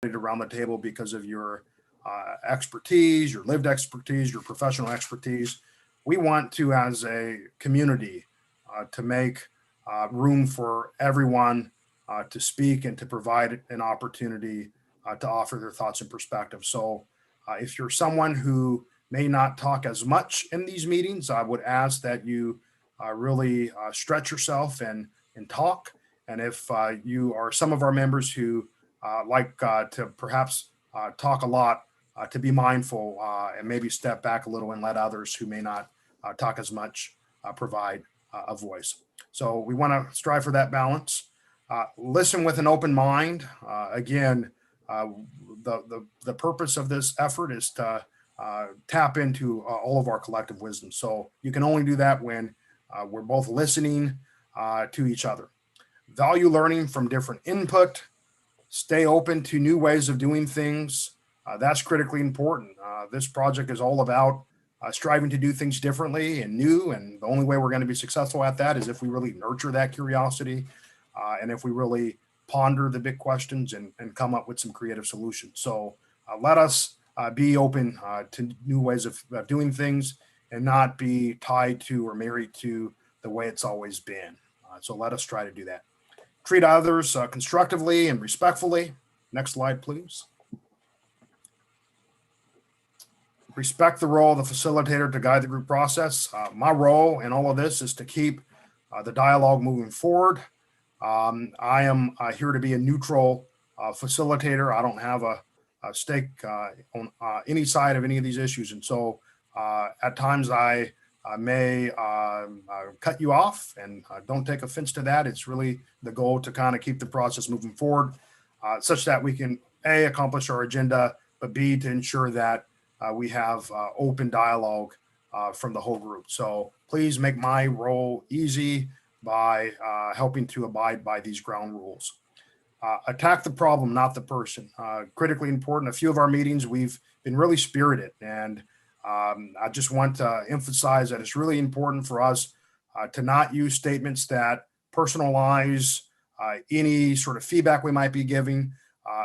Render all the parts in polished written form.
around the table because of your expertise, your lived expertise, your professional expertise. We want to, as a community, to make room for everyone to speak and to provide an opportunity to offer their thoughts and perspectives. So if you're someone who may not talk as much in these meetings, I would ask that you really stretch yourself and talk. And if you are some of our members who like to perhaps talk a lot, to be mindful and maybe step back a little and let others who may not talk as much provide a voice. So we want to strive for that balance. Listen with an open mind. Again, the purpose of this effort is to tap into all of our collective wisdom. So you can only do that when we're both listening to each other. Value learning from different input. Stay open to new ways of doing things. That's critically important. This project is all about striving to do things differently and new. And the only way we're going to be successful at that is if we really nurture that curiosity and if we really ponder the big questions and come up with some creative solutions. So let us be open to new ways of doing things and not be tied to or married to the way it's always been. So let us try to do that. Treat others constructively and respectfully. Next slide, please. Respect the role of the facilitator to guide the group process. My role in all of this is to keep the dialogue moving forward. I am here to be a neutral facilitator. I don't have a stake on any side of any of these issues. And so at times I may cut you off, and don't take offense to that. It's really the goal to kind of keep the process moving forward such that we can A, accomplish our agenda, but B, to ensure that we have open dialogue from the whole group. So please make my role easy by helping to abide by these ground rules. Attack the problem, not the person. Critically important. A few of our meetings, we've been really spirited, and I just want to emphasize that it's really important for us to not use statements that personalize any sort of feedback we might be giving.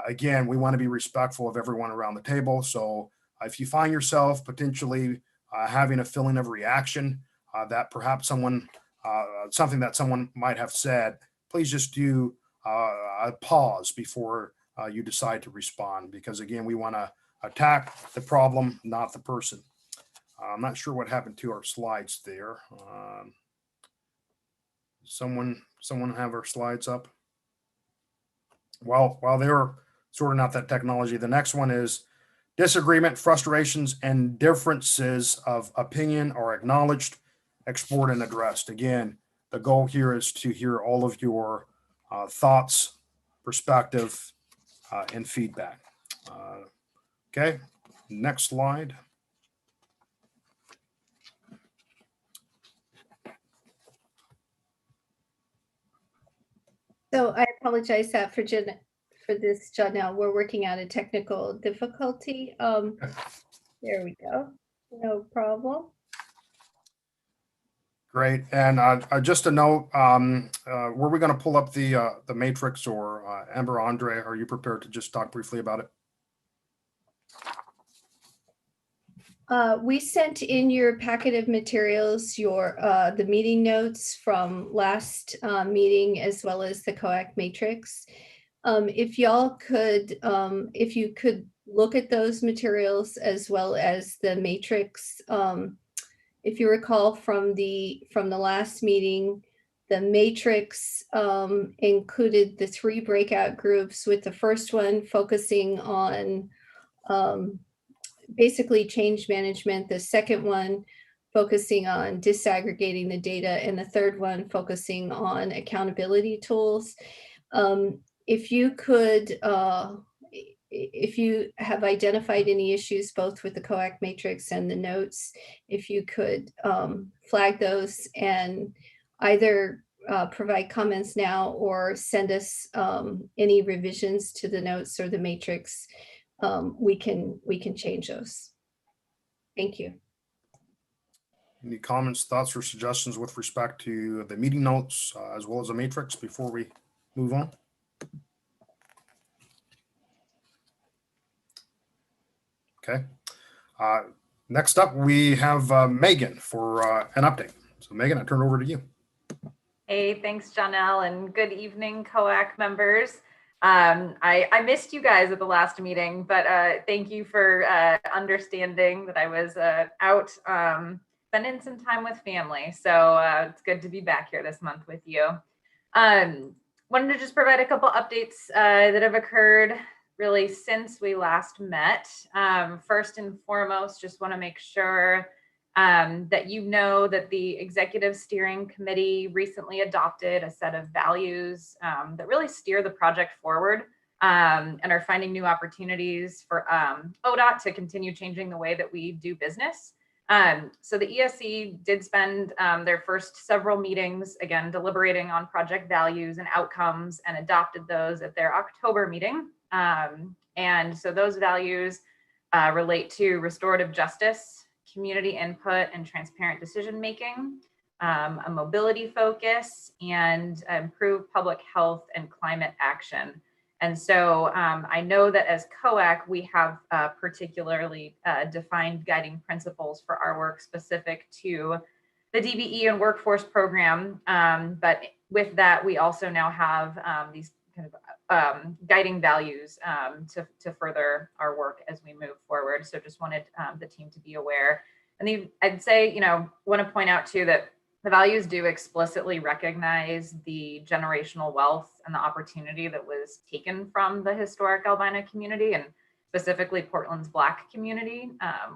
Again, we want to be respectful of everyone around the table. So if you find yourself potentially having a feeling of reaction that perhaps something that someone might have said, please just do a pause before you decide to respond, because again, we want to attack the problem, not the person. I'm not sure what happened to our slides there. Someone have our slides up? While they're sorting out that technology, the next one is disagreement, frustrations, and differences of opinion are acknowledged, explored, and addressed. Again, the goal here is to hear all of your thoughts, perspective, and feedback. Okay, next slide. So I apologize that for this, Janelle. We're working out a technical difficulty. There we go. No problem. Great. And just a note, were we going to pull up the matrix, or Amber, Andre, are you prepared to just talk briefly about it? We sent in your packet of materials, the meeting notes from last meeting, as well as the COAC matrix. If y'all could, if you could look at those materials as well as the matrix. If you recall from the last meeting, the matrix included the 3 breakout groups, with the first one focusing on basically change management, the second one focusing on disaggregating the data, and the third one focusing on accountability tools. If you could, if you have identified any issues both with the COAC matrix and the notes, if you could flag those and either provide comments now or send us any revisions to the notes or the matrix, we can change those. Thank you. Any comments, thoughts, or suggestions with respect to the meeting notes as well as the matrix before we move on? Okay. Next up, we have Megan for an update. So Megan, I turn it over to you. Hey, thanks, Janelle, and good evening, COAC members. I missed you guys at the last meeting, but thank you for understanding that I was out spending some time with family. So it's good to be back here this month with you. Wanted to just provide a couple updates that have occurred really since we last met. First and foremost, just want to make sure that you know that the Executive Steering Committee recently adopted a set of values that really steer the project forward and are finding new opportunities for ODOT to continue changing the way that we do business. So the ESC did spend their first several meetings, again, deliberating on project values and outcomes, and adopted those at their October meeting. And so those values relate to restorative justice, community input and transparent decision-making, a mobility focus, and improved public health and climate action. And so I know that as COAC, we have particularly defined guiding principles for our work specific to the DBE and workforce program. But with that, we also now have these kind of guiding values to further our work as we move forward. So just wanted the team to be aware. And I'd say, want to point out too that the values do explicitly recognize the generational wealth and the opportunity that was taken from the historic Albina community, and specifically Portland's Black community,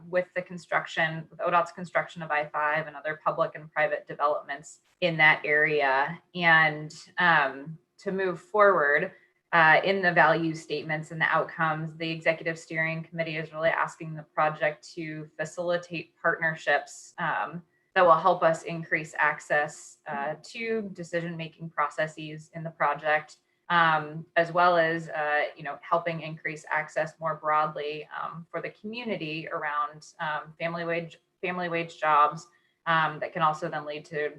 with ODOT's construction of I-5 and other public and private developments in that area. And to move forward in the value statements and the outcomes, the Executive Steering Committee is really asking the project to facilitate partnerships that will help us increase access to decision-making processes in the project, as well as helping increase access more broadly for the community around family wage jobs that can also then lead to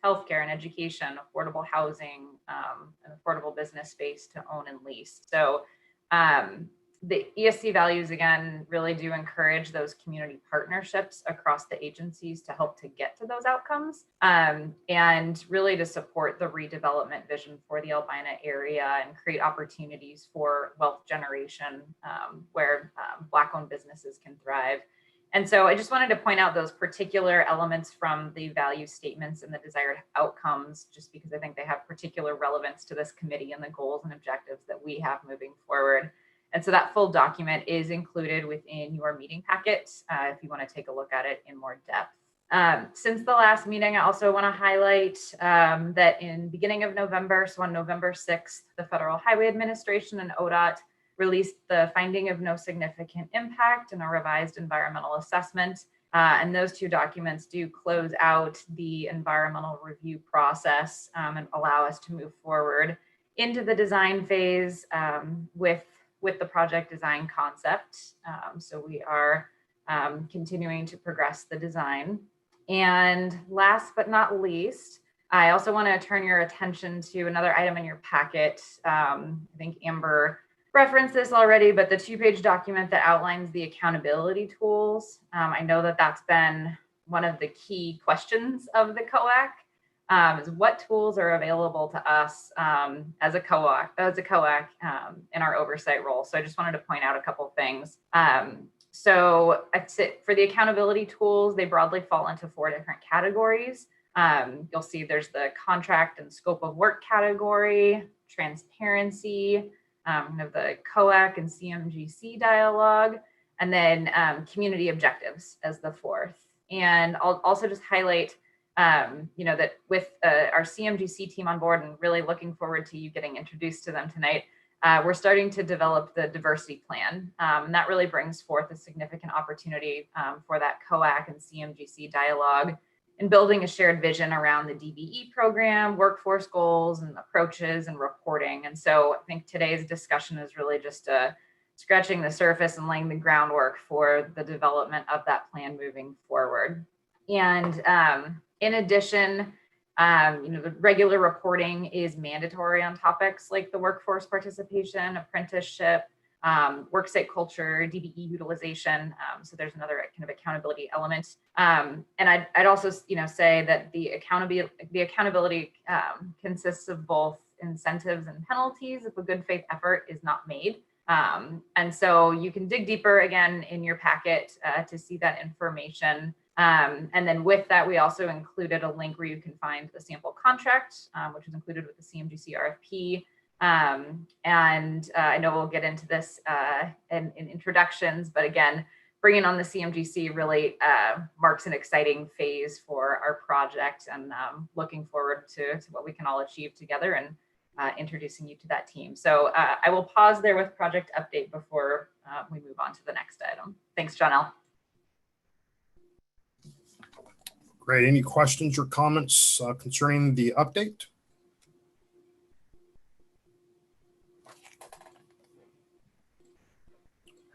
healthcare and education, affordable housing, and affordable business space to own and lease. So the ESC values, again, really do encourage those community partnerships across the agencies to help to get to those outcomes, and really to support the redevelopment vision for the Albina area and create opportunities for wealth generation where Black-owned businesses can thrive. And so I just wanted to point out those particular elements from the value statements and the desired outcomes, just because I think they have particular relevance to this committee and the goals and objectives that we have moving forward. And so that full document is included within your meeting packet if you want to take a look at it in more depth. Since the last meeting, I also want to highlight that in beginning of November, so on November 6th, the Federal Highway Administration and ODOT released the finding of no significant impact and a revised environmental assessment. And those two documents do close out the environmental review process and allow us to move forward into the design phase with the project design concept. So we are continuing to progress the design. And last but not least, I also want to turn your attention to another item in your packet. I think Amber referenced this already, but the 2-page document that outlines the accountability tools. I know that that's been one of the key questions of the COAC, is what tools are available to us as a COAC in our oversight role. So I just wanted to point out a couple things. So for the accountability tools, they broadly fall into 4 different categories. You'll see there's the contract and scope of work category, transparency, the COAC and CMGC dialogue, and then community objectives as the 4th. And I'll also just highlight, that with our CMGC team on board, and really looking forward to you getting introduced to them tonight, we're starting to develop the diversity plan. And that really brings forth a significant opportunity for that COAC and CMGC dialogue and building a shared vision around the DBE program, workforce goals and approaches and reporting. And so I think today's discussion is really just scratching the surface and laying the groundwork for the development of that plan moving forward. And in addition, the regular reporting is mandatory on topics like the workforce participation, apprenticeship, worksite culture, DBE utilization. So there's another kind of accountability element. And I'd also, say that the accountability consists of both incentives and penalties if a good faith effort is not made. And so you can dig deeper again in your packet to see that information. And then with that, we also included a link where you can find the sample contract, which is included with the CMGC RFP. And I know we'll get into this in introductions, but again, bringing on the CMGC really marks an exciting phase for our project, and looking forward to what we can all achieve together, and introducing you to that team. So I will pause there with project update before we move on to the next item. Thanks, Janelle. Great. Any questions or comments concerning the update?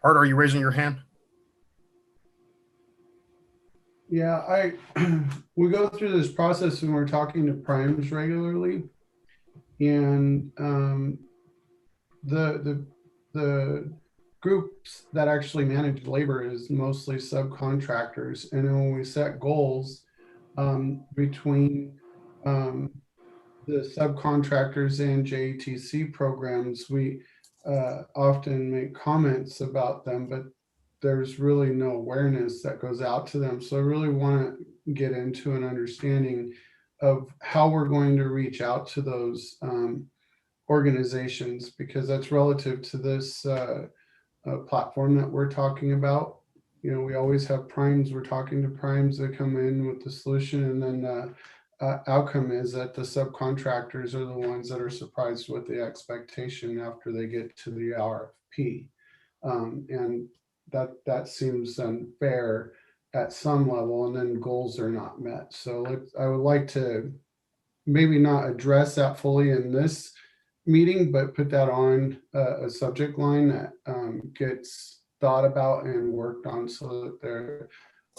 Art, are you raising your hand? Yeah, we go through this process when we're talking to primes regularly, and the groups that actually manage labor is mostly subcontractors, and then when we set goals between the subcontractors and JTC programs, we often make comments about them, but there's really no awareness that goes out to them. So I really want to get into an understanding of how we're going to reach out to those organizations, because that's relative to this platform that we're talking about. We always have primes. We're talking to primes that come in with the solution, and then outcome is that the subcontractors are the ones that are surprised with the expectation after they get to the RFP. And that seems unfair at some level, and then goals are not met. So I would like to maybe not address that fully in this meeting, but put that on a subject line that gets thought about and worked on, so that they're,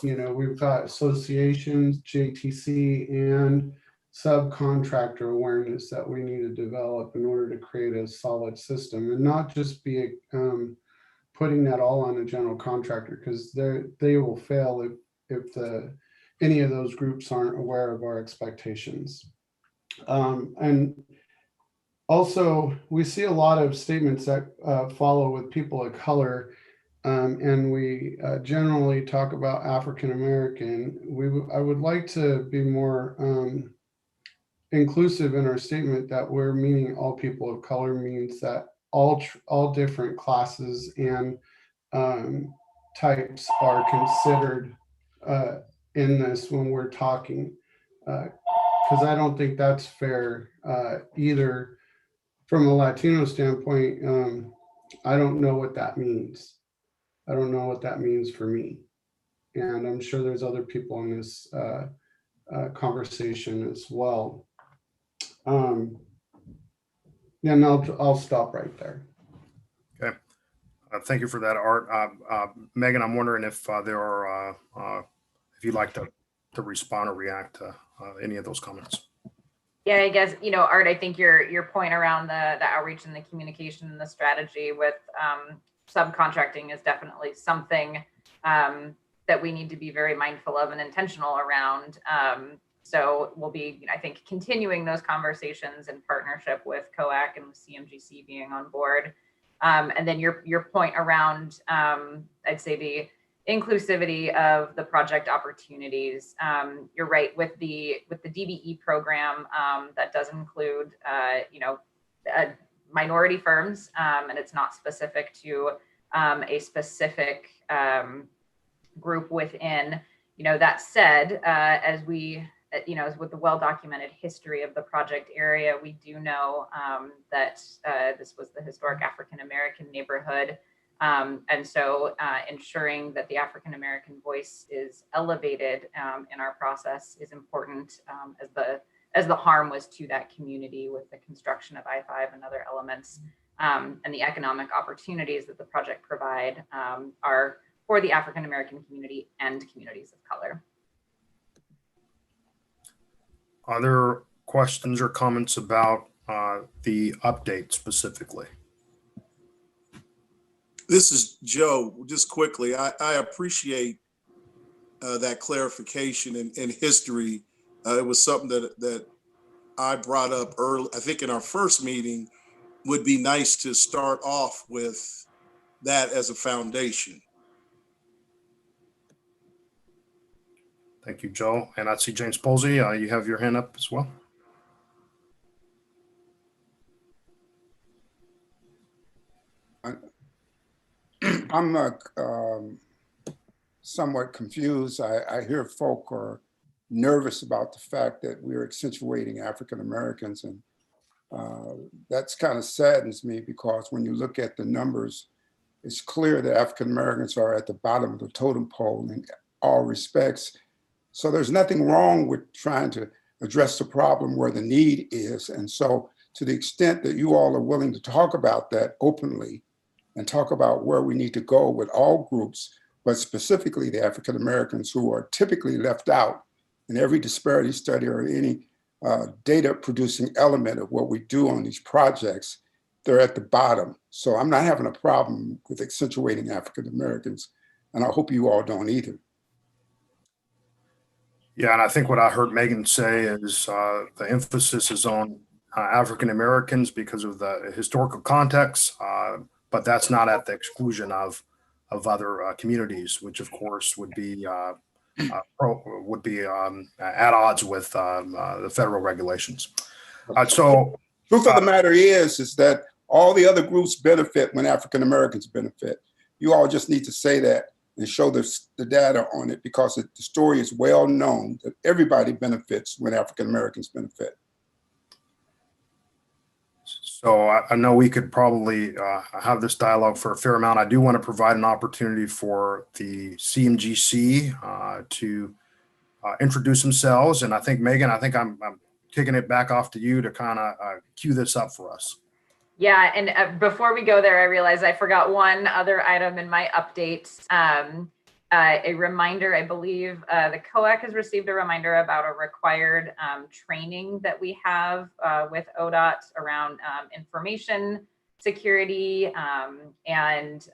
we've got associations, JTC, and subcontractor awareness that we need to develop in order to create a solid system, and not just be putting that all on a general contractor, because they will fail if any of those groups aren't aware of our expectations. And also, we see a lot of statements that follow with people of color, and we generally talk about African American. I would like to be more inclusive in our statement that we're meaning all people of color, means that all different classes and types are considered in this when we're talking, because I don't think that's fair either. From a Latino standpoint, I don't know what that means. I don't know what that means for me, and I'm sure there's other people in this conversation as well. Yeah, and I'll stop right there. Okay. Thank you for that, Art. Megan, I'm wondering if there are, if you'd like to respond or react to any of those comments. Yeah, I guess, Art, I think your point around the outreach and the communication and the strategy with subcontracting is definitely something that we need to be very mindful of and intentional around. So we'll be, I think, continuing those conversations in partnership with COAC and with CMGC being on board. And then your point around, I'd say, the inclusivity of the project opportunities. You're right, with the DBE program, that does include, minority firms, and it's not specific to a specific group within. That said, as with the well-documented history of the project area, we do know that this was the historic African-American neighborhood. And so ensuring that the African-American voice is elevated in our process is important, as the harm was to that community with the construction of I-5 and other elements. And the economic opportunities that the project provide are for the African-American community and communities of color. Are there questions or comments about the update specifically? This is Joe. Just quickly, I appreciate that clarification and history. It was something that I brought up early, I think in our first meeting. Would be nice to start off with that as a foundation. Thank you, Joe. And I see James Posey, you have your hand up as well. I'm somewhat confused. I hear folk are nervous about the fact that we're accentuating African Americans, and that's kind of saddens me, because when you look at the numbers, it's clear that African Americans are at the bottom of the totem pole in all respects. So there's nothing wrong with trying to address the problem where the need is. And so to the extent that you all are willing to talk about that openly and talk about where we need to go with all groups, but specifically the African Americans who are typically left out in every disparity study or any data producing element of what we do on these projects, they're at the bottom. So I'm not having a problem with accentuating African Americans, and I hope you all don't either. Yeah, and I think what I heard Megan say is the emphasis is on African Americans because of the historical context, but that's not at the exclusion of other communities, which of course would be at odds with the federal regulations. Truth of the matter is that all the other groups benefit when African Americans benefit. You all just need to say that and show the data on it, because the story is well known that everybody benefits when African Americans benefit. So I know we could probably have this dialogue for a fair amount. I do want to provide an opportunity for the CMGC to introduce themselves. And I think, Megan, I'm kicking it back off to you to kind of cue this up for us. Yeah, and before we go there, I realized I forgot one other item in my update. A reminder, I believe the COAC has received a reminder about a required training that we have with ODOT around information security and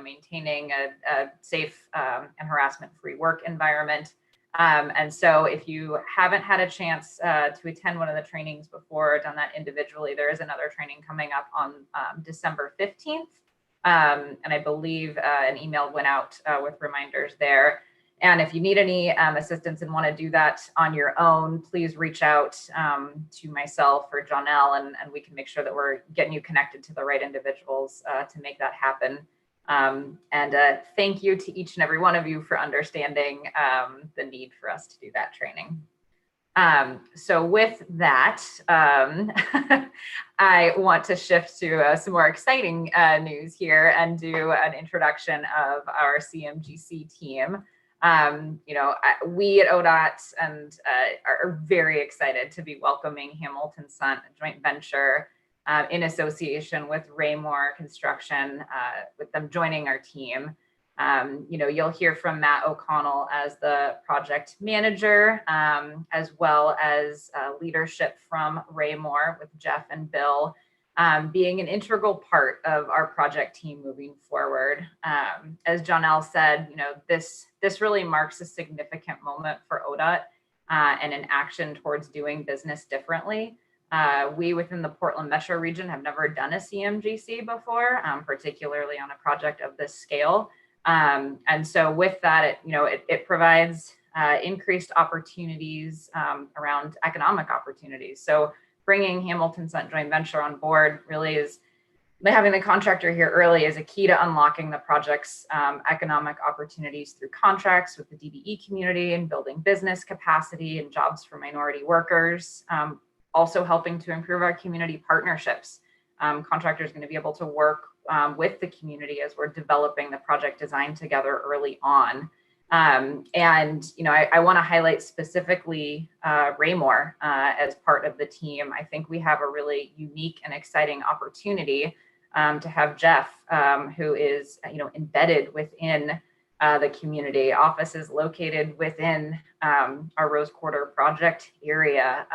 maintaining a safe and harassment-free work environment. And so if you haven't had a chance to attend one of the trainings before, done that individually, there is another training coming up on December 15th. And I believe an email went out with reminders there. And if you need any assistance and want to do that on your own, please reach out to myself or Jonelle, and we can make sure that we're getting you connected to the right individuals to make that happen. And thank you to each and every one of you for understanding the need for us to do that training. So with that, I want to shift to some more exciting news here and do an introduction of our CMGC team. We at ODOT are very excited to be welcoming Hamilton Sunt, a joint venture in association with Raymore Construction, with them joining our team. You'll hear from Matt O'Connell as the project manager, as well as leadership from Raymore with Jeff and Bill, being an integral part of our project team moving forward. As Jonelle said, this really marks a significant moment for ODOT and an action towards doing business differently. We within the Portland Metro region have never done a CMGC before, particularly on a project of this scale. And so with that, it provides increased opportunities around economic opportunities. So bringing Hamilton Sunt joint venture on board really is, having the contractor here early is a key to unlocking the project's economic opportunities through contracts with the DBE community and building business capacity and jobs for minority workers. Also helping to improve our community partnerships. Contractors are going to be able to work with the community as we're developing the project design together early on. I want to highlight specifically Raymore as part of the team. I think we have a really unique and exciting opportunity to have Jeff, who is embedded within the community. Office is located within our Rose Quarter project area.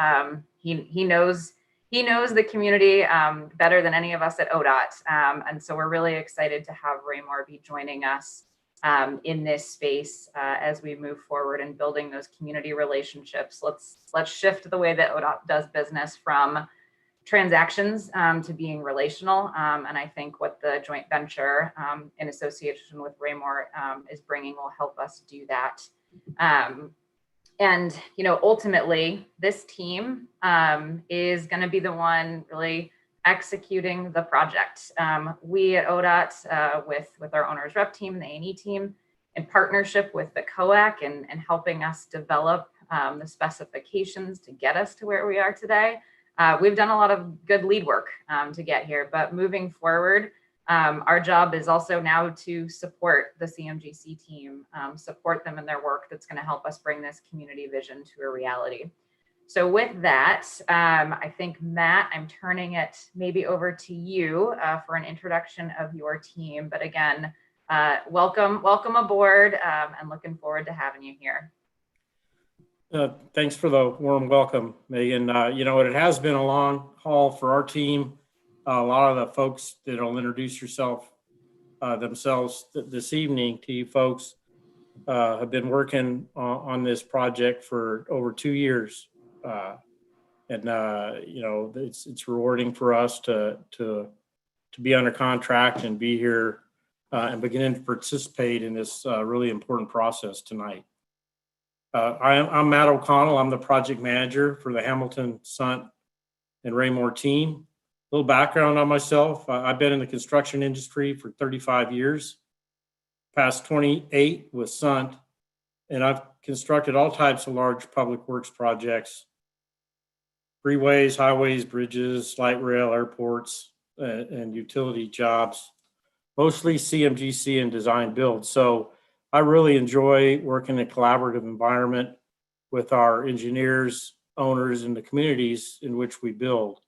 He he knows the community better than any of us at ODOT. And so we're really excited to have Raymore be joining us in this space as we move forward in building those community relationships. Let's shift the way that ODOT does business from transactions to being relational. And I think what the joint venture in association with Raymore is bringing will help us do that. And, ultimately this team is going to be the one really executing the project. We at ODOT with our owner's rep team, the A&E team, in partnership with the COAC and helping us develop the specifications to get us to where we are today. We've done a lot of good lead work to get here, but moving forward, our job is also now to support the CMGC team, support them in their work that's going to help us bring this community vision to a reality. So with that, I think, Matt, I'm turning it maybe over to you for an introduction of your team. But again, welcome aboard and looking forward to having you here. Thanks for the warm welcome, Megan. It has been a long haul for our team. A lot of the folks that will introduce themselves this evening to you folks have been working on this project for over 2 years. It's rewarding for us to be under contract and be here and beginning to participate in this really important process tonight. I'm Matt O'Connell. I'm the project manager for the Hamilton, Sunt, and Raymore team. A little background on myself. I've been in the construction industry for 35 years, past 28 with Sunt, and I've constructed all types of large public works projects, freeways, highways, bridges, light rail, airports, and utility jobs, mostly CMGC and design build. So I really enjoy working in a collaborative environment with our engineers, owners, and the communities in which we build.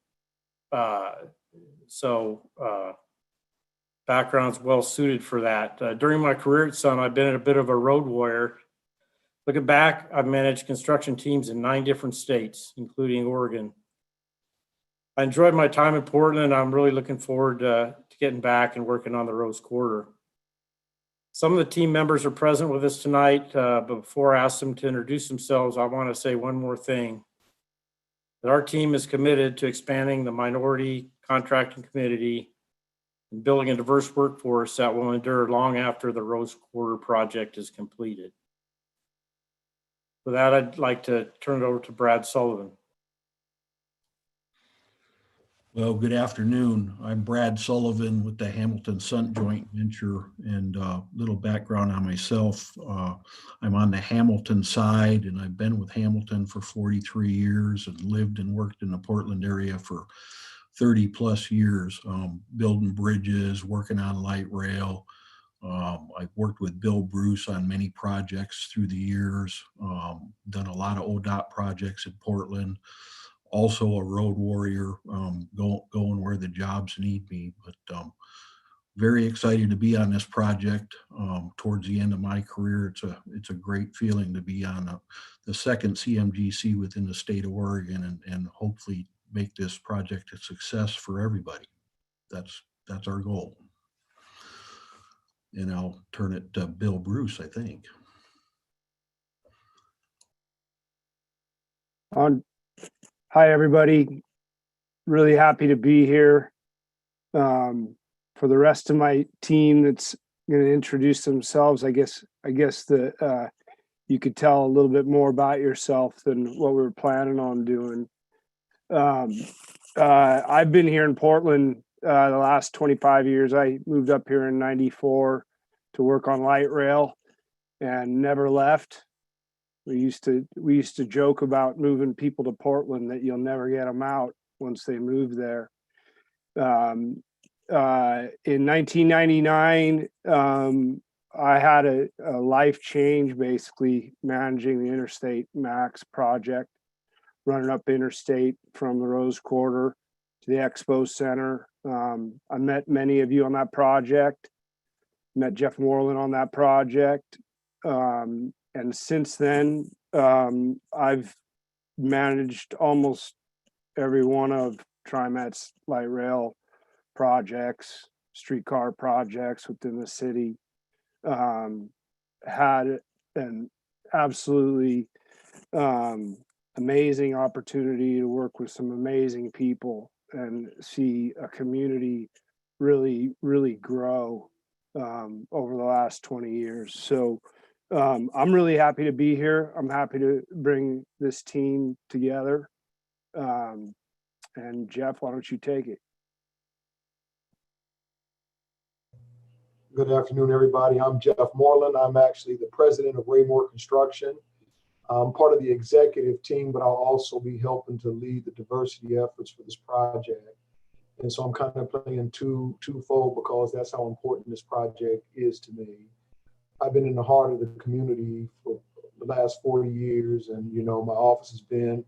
Background's well suited for that. During my career at Sun, I've been a bit of a road warrior. Looking back, I've managed construction teams in 9 different states, including Oregon. I enjoyed my time in Portland. I'm really looking forward to getting back and working on the Rose Quarter. Some of the team members are present with us tonight, but before I ask them to introduce themselves, I want to say one more thing. That our team is committed to expanding the minority contracting community and building a diverse workforce that will endure long after the Rose Quarter project is completed. With that, I'd like to turn it over to Brad Sullivan. Well, good afternoon. I'm Brad Sullivan with the Hamilton Sunt joint venture, and a little background on myself. I'm on the Hamilton side, and I've been with Hamilton for 43 years and lived and worked in the Portland area for 30 plus years, building bridges, working on light rail. I've worked with Bill Bruce on many projects through the years, done a lot of ODOT projects in Portland. Also a road warrior, going where the jobs need me, but very excited to be on this project. Towards the end of my career, it's a great feeling to be on the second CMGC within the state of Oregon, and hopefully make this project a success for everybody. That's our goal. And I'll turn it to Bill Bruce, I think. Hi, everybody. Really happy to be here. For the rest of my team that's going to introduce themselves, I guess that you could tell a little bit more about yourself than what we were planning on doing. I've been here in Portland the last 25 years. I moved up here in '94 to work on light rail and never left. We used to joke about moving people to Portland that you'll never get them out once they move there. In 1999, I had a life change, basically managing the Interstate Max project, running up interstate from the Rose Quarter to the Expo Center. I met many of you on that project, met Jeff Moreland on that project. And since then, I've managed almost every one of TriMet's light rail projects, streetcar projects within the city. Had an absolutely amazing opportunity to work with some amazing people and see a community really grow over the last 20 years. So I'm really happy to be here. I'm happy to bring this team together. And Jeff, why don't you take it? Good afternoon, everybody. I'm Jeff Moreland. I'm actually the president of Raymore Construction. I'm part of the executive team, but I'll also be helping to lead the diversity efforts for this project. And so I'm kind of playing twofold because that's how important this project is to me. I've been in the heart of the community for the last 40 years. And, you know, my office has been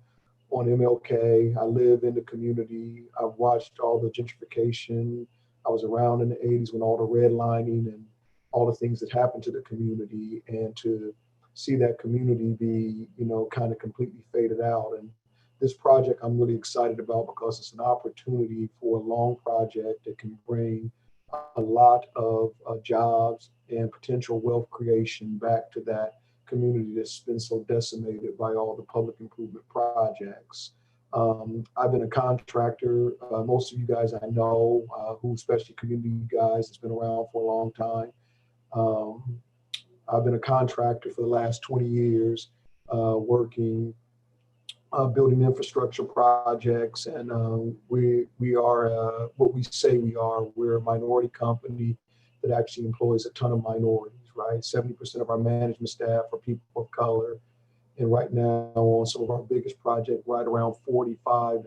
on MLK. I live in the community. I've watched all the gentrification. I was around in the 80s when all the redlining and all the things that happened to the community, and to see that community be, you know, kind of completely faded out. And this project I'm really excited about because it's an opportunity for a long project that can bring a lot of jobs and potential wealth creation back to that community that's been so decimated by all the public improvement projects. I've been a contractor. Most of you guys I know, who especially community guys, that's been around for a long time. I've been a contractor for the last 20 years, working, building infrastructure projects. And we are what we say we are. We're a minority company that actually employs a ton of minorities, right? 70% of our management staff are people of color. And right now on some of our biggest projects, right around 45%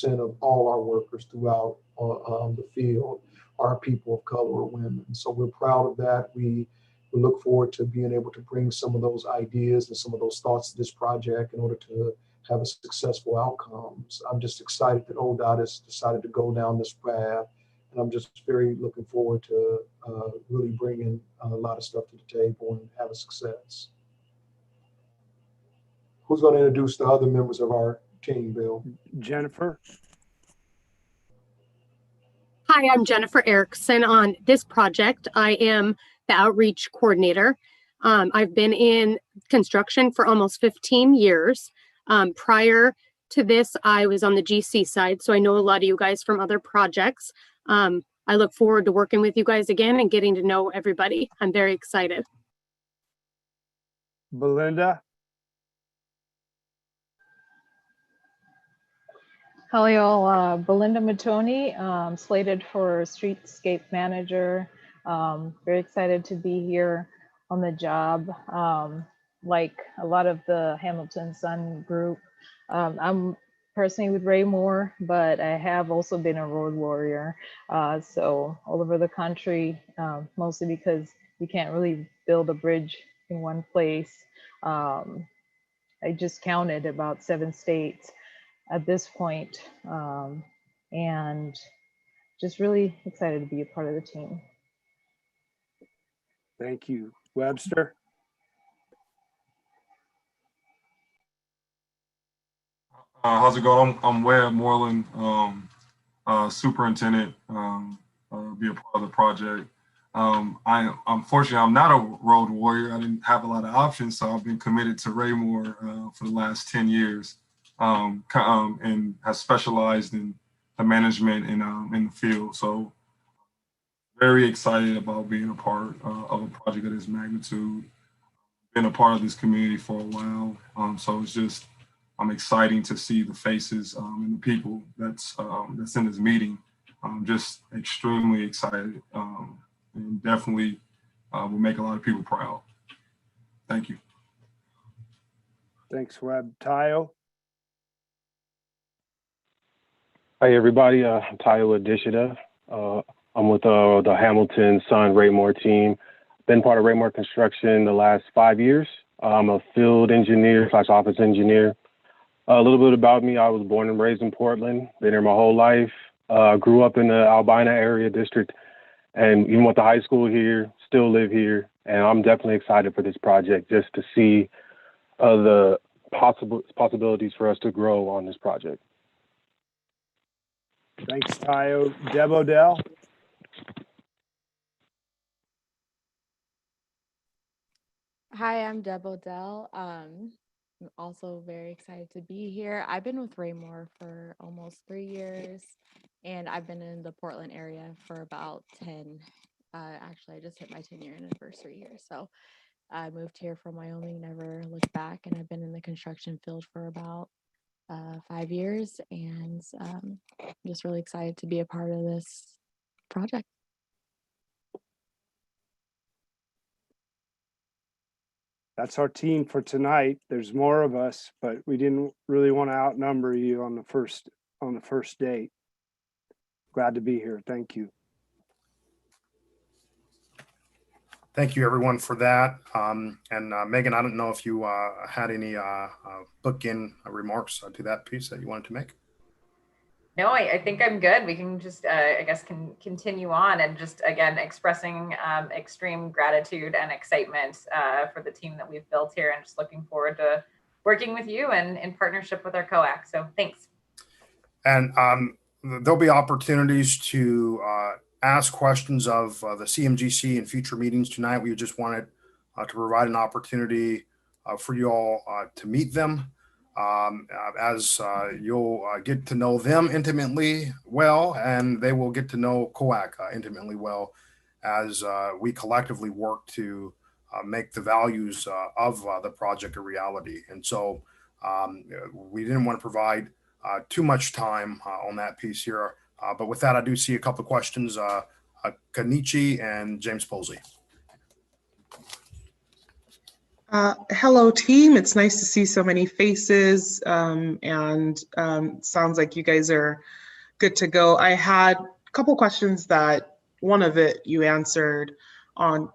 of all our workers throughout the field are people of color or women. So we're proud of that. We look forward to being able to bring some of those ideas and some of those thoughts to this project in order to have a successful outcome. So I'm just excited that ODOT has decided to go down this path. And I'm just very looking forward to really bringing a lot of stuff to the table and have a success. Who's going to introduce the other members of our team, Bill? Jennifer. Hi, I'm Jennifer Erickson. On this project, I am the outreach coordinator. I've been in construction for almost 15 years. Prior to this, I was on the GC side, so I know a lot of you guys from other projects. I look forward to working with you guys again and getting to know everybody. I'm very excited. Belinda. Hello, y'all. Belinda Matoni, slated for Streetscape Manager. Very excited to be here on the job. Like a lot of the Hamilton Sun group, I'm personally with Raymore, but I have also been a road warrior. So all over the country, mostly because you can't really build a bridge in one place. I just counted about 7 states at this point, and just really excited to be a part of the team. Thank you. Webster. How's it going? I'm Webb Moreland, superintendent, be a part of the project. Unfortunately, I'm not a road warrior. I didn't have a lot of options, so I've been committed to Raymore for the last 10 years. And has specialized in the management in the field. So very excited about being a part of a project of this magnitude. Been a part of this community for a while. So it's just, I'm exciting to see the faces and the people that's in this meeting. I'm just extremely excited and definitely will make a lot of people proud. Thank you. Thanks, Webb. Tayo. Hi, everybody. I'm Tayo Adishita. I'm with the Hamilton Sun Raymore team. Been part of Raymore Construction the last 5 years. I'm a field engineer / office engineer. A little bit about me. I was born and raised in Portland. Been here my whole life. Grew up in the Albina area district, and even went to high school here. Still live here, and I'm definitely excited for this project just to see the possibilities for us to grow on this project. Thanks, Tayo. Deb Odell. Hi, I'm Deb Odell. I'm also very excited to be here. I've been with Raymore for almost 3 years, and I've been in the Portland area for about 10. Actually, I just hit my 10-year anniversary here. So I moved here from Wyoming, never looked back, and I've been in the construction field for about 5 years, and I'm just really excited to be a part of this project. That's our team for tonight. There's more of us, but we didn't really want to outnumber you on the first date. Glad to be here. Thank you. Thank you, everyone, for that. Megan, I don't know if you had any book-in remarks to that piece that you wanted to make. No, I think I'm good. We can just, I guess, can continue on and just, again, expressing extreme gratitude and excitement for the team that we've built here, and just looking forward to working with you and in partnership with our COAC. So thanks. And there'll be opportunities to ask questions of the CMGC in future meetings tonight. We just wanted to provide an opportunity for you all to meet them. As you'll get to know them intimately well, and they will get to know COAC intimately well, as we collectively work to make the values of the project a reality. And so we didn't want to provide too much time on that piece here. But with that, I do see a couple of questions. Kenichi and James Posey. Hello, team. It's nice to see so many faces, and sounds like you guys are good to go. I had a couple questions that one of it you answered on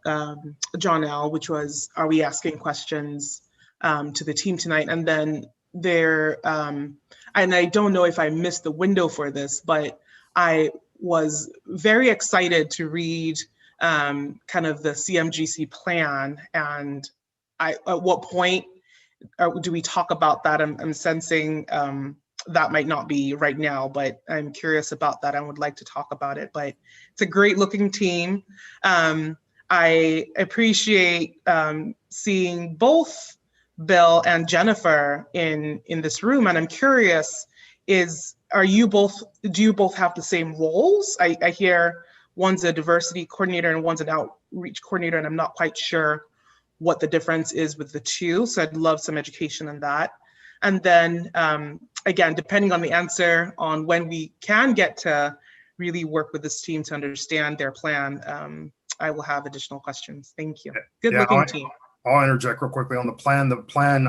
John L., which was, are we asking questions to the team tonight? And then there, and I don't know if I missed the window for this, but I was very excited to read kind of the CMGC plan, and at what point do we talk about that? I'm sensing that might not be right now, but I'm curious about that. I would like to talk about it, but it's a great looking team. I appreciate seeing both Bill and Jennifer in this room, and I'm curious, do you both have the same roles? I hear one's a diversity coordinator and one's an outreach coordinator, and I'm not quite sure what the difference is with the two. So I'd love some education on that. And then again, depending on the answer on when we can get to really work with this team to understand their plan, I will have additional questions. Thank you. Good looking team. I'll interject real quickly on the plan. The plan,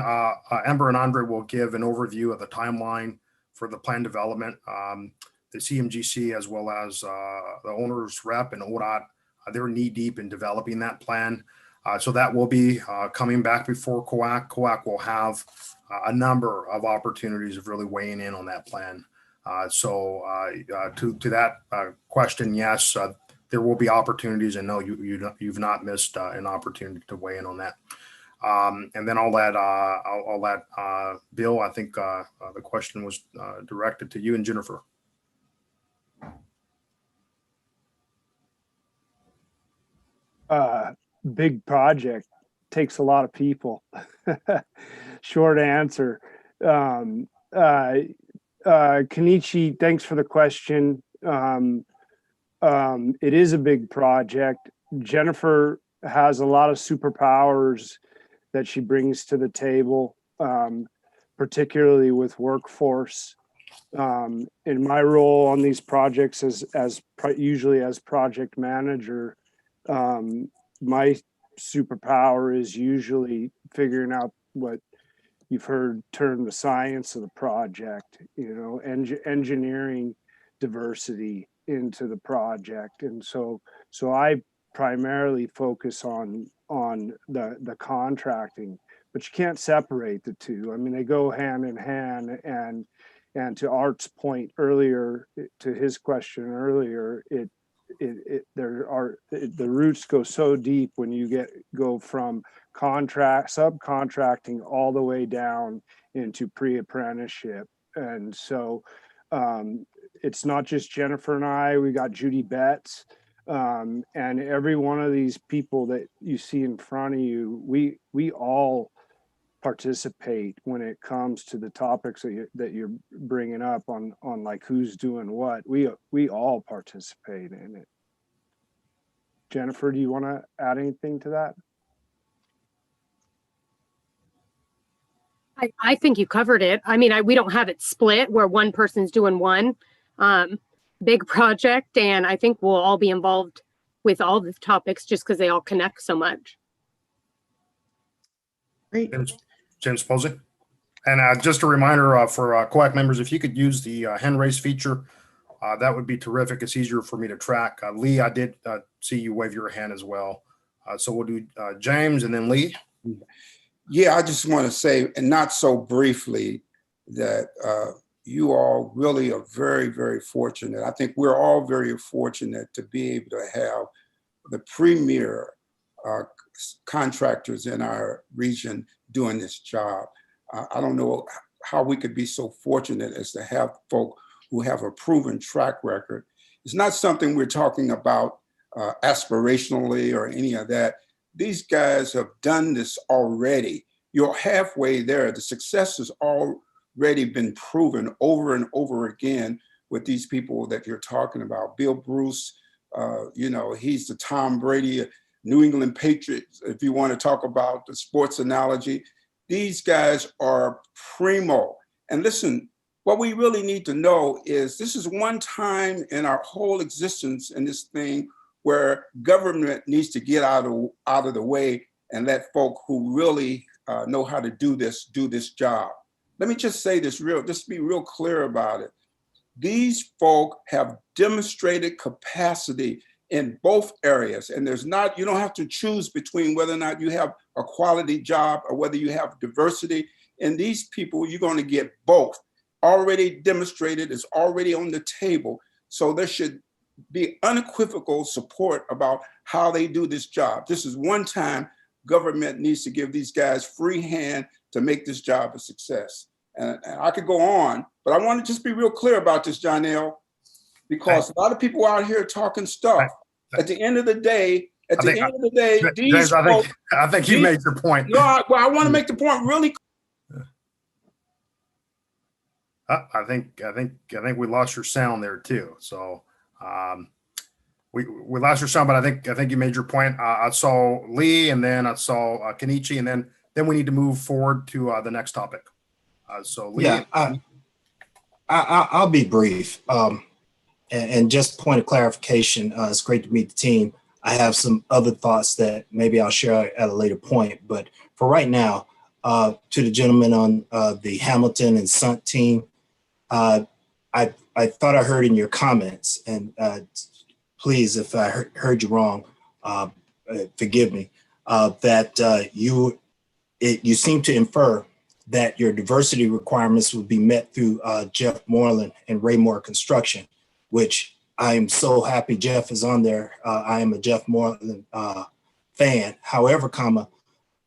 Amber and Andre will give an overview of the timeline for the plan development. The CMGC, as well as the owner's rep and ODOT, they're knee deep in developing that plan. So that will be coming back before COAC. COAC will have a number of opportunities of really weighing in on that plan. To that question, yes, there will be opportunities, and no, you've not missed an opportunity to weigh in on that. And then I'll let Bill. I think the question was directed to you and Jennifer. Big project, takes a lot of people. Short answer. Kenichi, thanks for the question. It is a big project. Jennifer has a lot of superpowers that she brings to the table, particularly with workforce. In my role on these projects usually as project manager, my superpower is usually figuring out what you've heard termed the science of the project, engineering diversity into the project. And so I primarily focus on the contracting, but you can't separate the two. I mean, they go hand in hand, and to Art's point earlier, to his question earlier, the roots go so deep when you go from subcontracting all the way down into pre-apprenticeship. And so it's not just Jennifer and I. We got Judy Betts, and every one of these people that you see in front of you. We all participate when it comes to the topics that you're bringing up on like who's doing what. We all participate in it. Jennifer, do you want to add anything to that? I think you covered it. I mean, we don't have it split where one person's doing one big project, and I think we'll all be involved with all the topics just because they all connect so much. Great. James Posey. And just a reminder for COAC members, if you could use the hand raise feature, that would be terrific. It's easier for me to track. Lee, I did see you wave your hand as well. So we'll do James and then Lee. Yeah, I just want to say, and not so briefly, that you all really are very, very fortunate. I think we're all very fortunate to be able to have the premier contractors in our region doing this job. I don't know how we could be so fortunate as to have folk who have a proven track record. It's not something we're talking about aspirationally or any of that. These guys have done this already. You're halfway there. The success has already been proven over and over again with these people that you're talking about. Bill Bruce, he's the Tom Brady, New England Patriots, if you want to talk about the sports analogy. These guys are primo. And listen, what we really need to know is this is one time in our whole existence in this thing where government needs to get out of the way and let folk who really know how to do this job. Let me just say this just be real clear about it. These folk have demonstrated capacity in both areas, and you don't have to choose between whether or not you have a quality job or whether you have diversity. And these people, you're going to get both. Already demonstrated, it's already on the table. So there should be unequivocal support about how they do this job. This is one time government needs to give these guys free hand to make this job a success. And I could go on, but I want to just be real clear about this, John L., because a lot of people out here talking stuff. At the end of the day, these James, folks, I think you made your point. No, I want to make the point really. I think we lost your sound there too. So we lost your sound, but I think you made your point. I saw Lee, and then I saw Kenichi, and then we need to move forward to the next topic. So Lee. Yeah, I'll be brief. And just point of clarification, it's great to meet the team. I have some other thoughts that maybe I'll share at a later point, but for right now, to the gentleman on the Hamilton and Sunt team, I thought I heard in your comments, and please, if I heard you wrong, forgive me, that you seem to infer that your diversity requirements would be met through Jeff Moreland and Raymore Construction, which I am so happy Jeff is on there. I am a Jeff Moreland fan. However,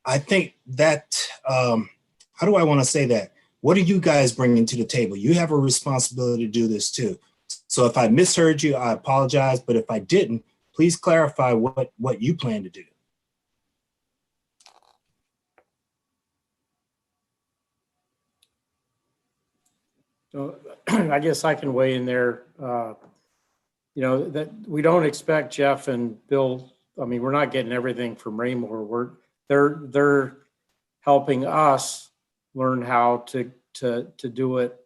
I think that, how do I want to say that? What are you guys bringing to the table? You have a responsibility to do this too. So if I misheard you, I apologize. But if I didn't, please clarify what you plan to do. So I guess I can weigh in there. That we don't expect Jeff and Bill. I mean, we're not getting everything from Raymore. They're helping us learn how to do it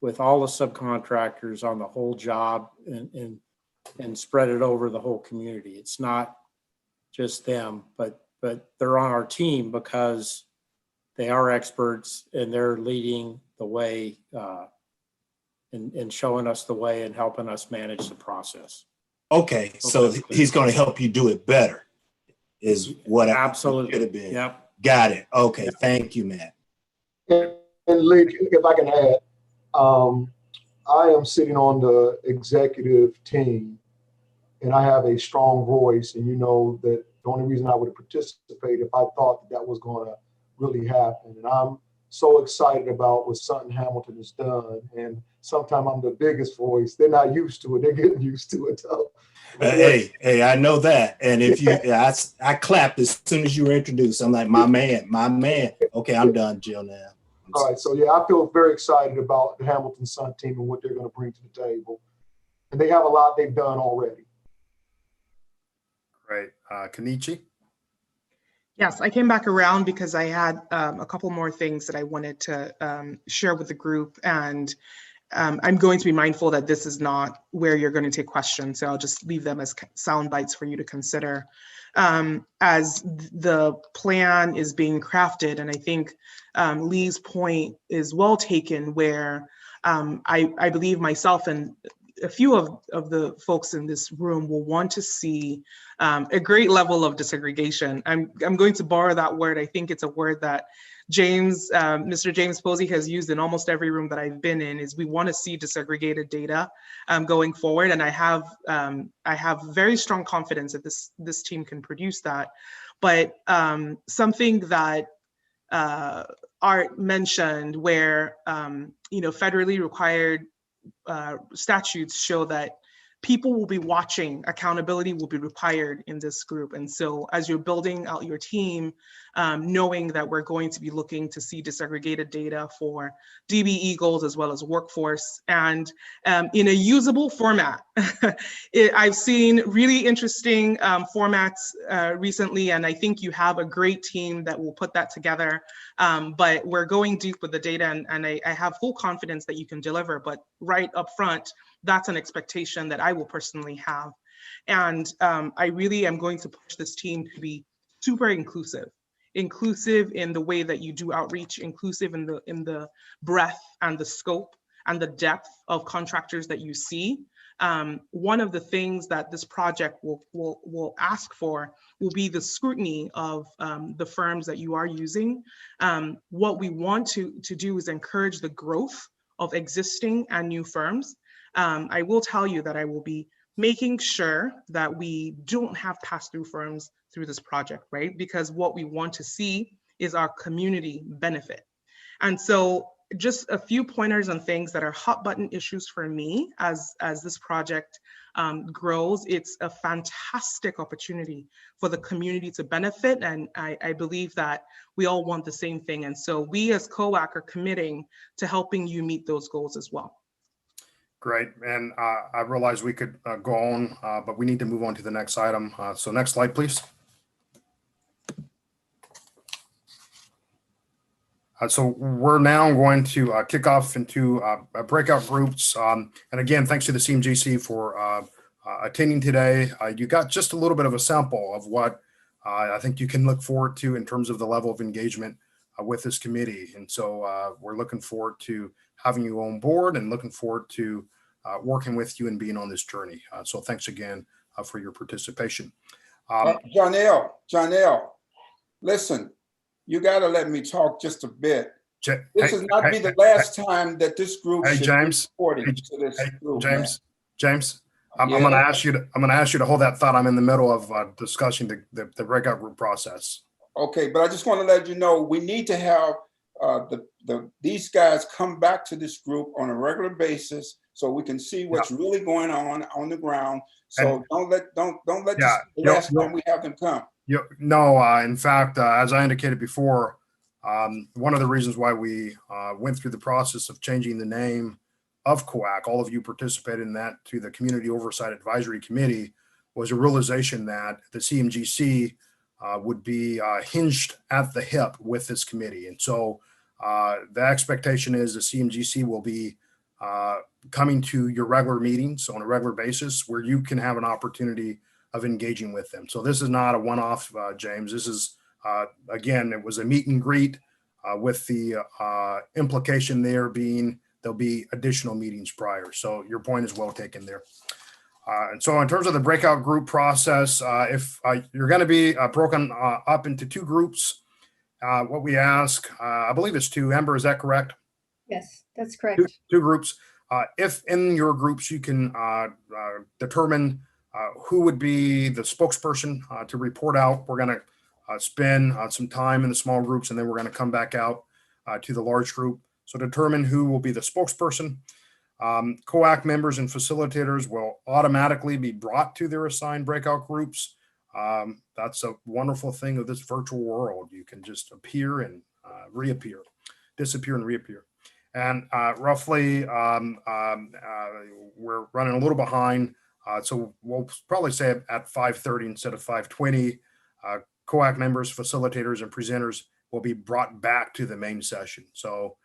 with all the subcontractors on the whole job and spread it over the whole community. It's not just them, but they're on our team because they are experts and they're leading the way and showing us the way and helping us manage the process. Okay, so he's going to help you do it better, is what absolutely could have been. Yep. Got it. Okay, thank you, Matt. And Lee, if I can add, I am sitting on the executive team, and I have a strong voice. And you know that the only reason I would participate if I thought that was going to really happen. And I'm so excited about what Sutton Hamilton has done. And sometimes I'm the biggest voice. They're not used to it. They're getting used to it. So, Hey, I know that. And if you, I clapped as soon as you were introduced. I'm like, my man, my man. Okay, I'm done, Jill, now. All right. So, yeah, I feel very excited about the Hamilton Sun team and what they're going to bring to the table. And they have a lot they've done already. Great. Kenichi? Yes, I came back around because I had a couple more things that I wanted to share with the group. And I'm going to be mindful that this is not where you're going to take questions. So I'll just leave them as sound bites for you to consider as the plan is being crafted. And I think Lee's point is well taken, where I believe myself and a few of the folks in this room will want to see a great level of disaggregation. I'm going to borrow that word. I think it's a word that Mr. James Posey has used in almost every room that I've been in, is we want to see disaggregated data going forward. And I have very strong confidence that this team can produce that. But something that Art mentioned, where federally required statutes show that people will be watching, accountability will be required in this group. And so as you're building out your team, knowing that we're going to be looking to see disaggregated data for DBE goals as well as workforce, and in a usable format. I've seen really interesting formats recently, and I think you have a great team that will put that together. But we're going deep with the data, and I have full confidence that you can deliver. But right up front, that's an expectation that I will personally have. And I really am going to push this team to be super inclusive in the way that you do outreach, inclusive in the breadth and the scope and the depth of contractors that you see. One of the things that this project will ask for will be the scrutiny of the firms that you are using. What we want to do is encourage the growth of existing and new firms. I will tell you that I will be making sure that we don't have pass-through firms through this project, right? Because what we want to see is our community benefit. And so just a few pointers on things that are hot button issues for me as this project grows. It's a fantastic opportunity for the community to benefit. And I believe that we all want the same thing. And so we as COAC are committing to helping you meet those goals as well. Great. And I realize we could go on, but we need to move on to the next item. So next slide, please. So we're now going to kick off into breakout groups. And again, thanks to the Cmgc for attending today. You got just a little bit of a sample of what I think you can look forward to in terms of the level of engagement with this committee. And so we're looking forward to having you on board and looking forward to working with you and being on this journey. So thanks again for your participation. Janelle, listen, you got to let me talk just a bit. This is not be the last time that this group should be reporting to this group. James, I'm going to ask you to hold that thought. I'm in the middle of discussing the breakout group process. Okay, but I just want to let you know we need to have these guys come back to this group on a regular basis so we can see what's really going on the ground. So don't let this the last time we have them come. No, in fact, as I indicated before, one of the reasons why we went through the process of changing the name of COAC, all of you participated in that, to the Community Oversight Advisory Committee, was a realization that the CMGC would be hinged at the hip with this committee. And so the expectation is the CMGC will be coming to your regular meetings on a regular basis where you can have an opportunity of engaging with them. So this is not a one-off, James. This is, again, it was a meet and greet with the implication there being there'll be additional meetings prior. So your point is well taken there. And so in terms of the breakout group process, if you're going to be broken up into two groups, what we ask, I believe it's two. Amber, is that correct? Yes, that's correct. Two groups. If in your groups you can determine who would be the spokesperson to report out, we're going to spend some time in the small groups, and then we're going to come back out to the large group. So determine who will be the spokesperson. COAC members and facilitators will automatically be brought to their assigned breakout groups. That's a wonderful thing of this virtual world. You can just appear and reappear, disappear and reappear. And roughly, we're running a little behind. So we'll probably say at 5:30 instead of 5:20, COAC members, facilitators, and presenters will be brought back to the main session. So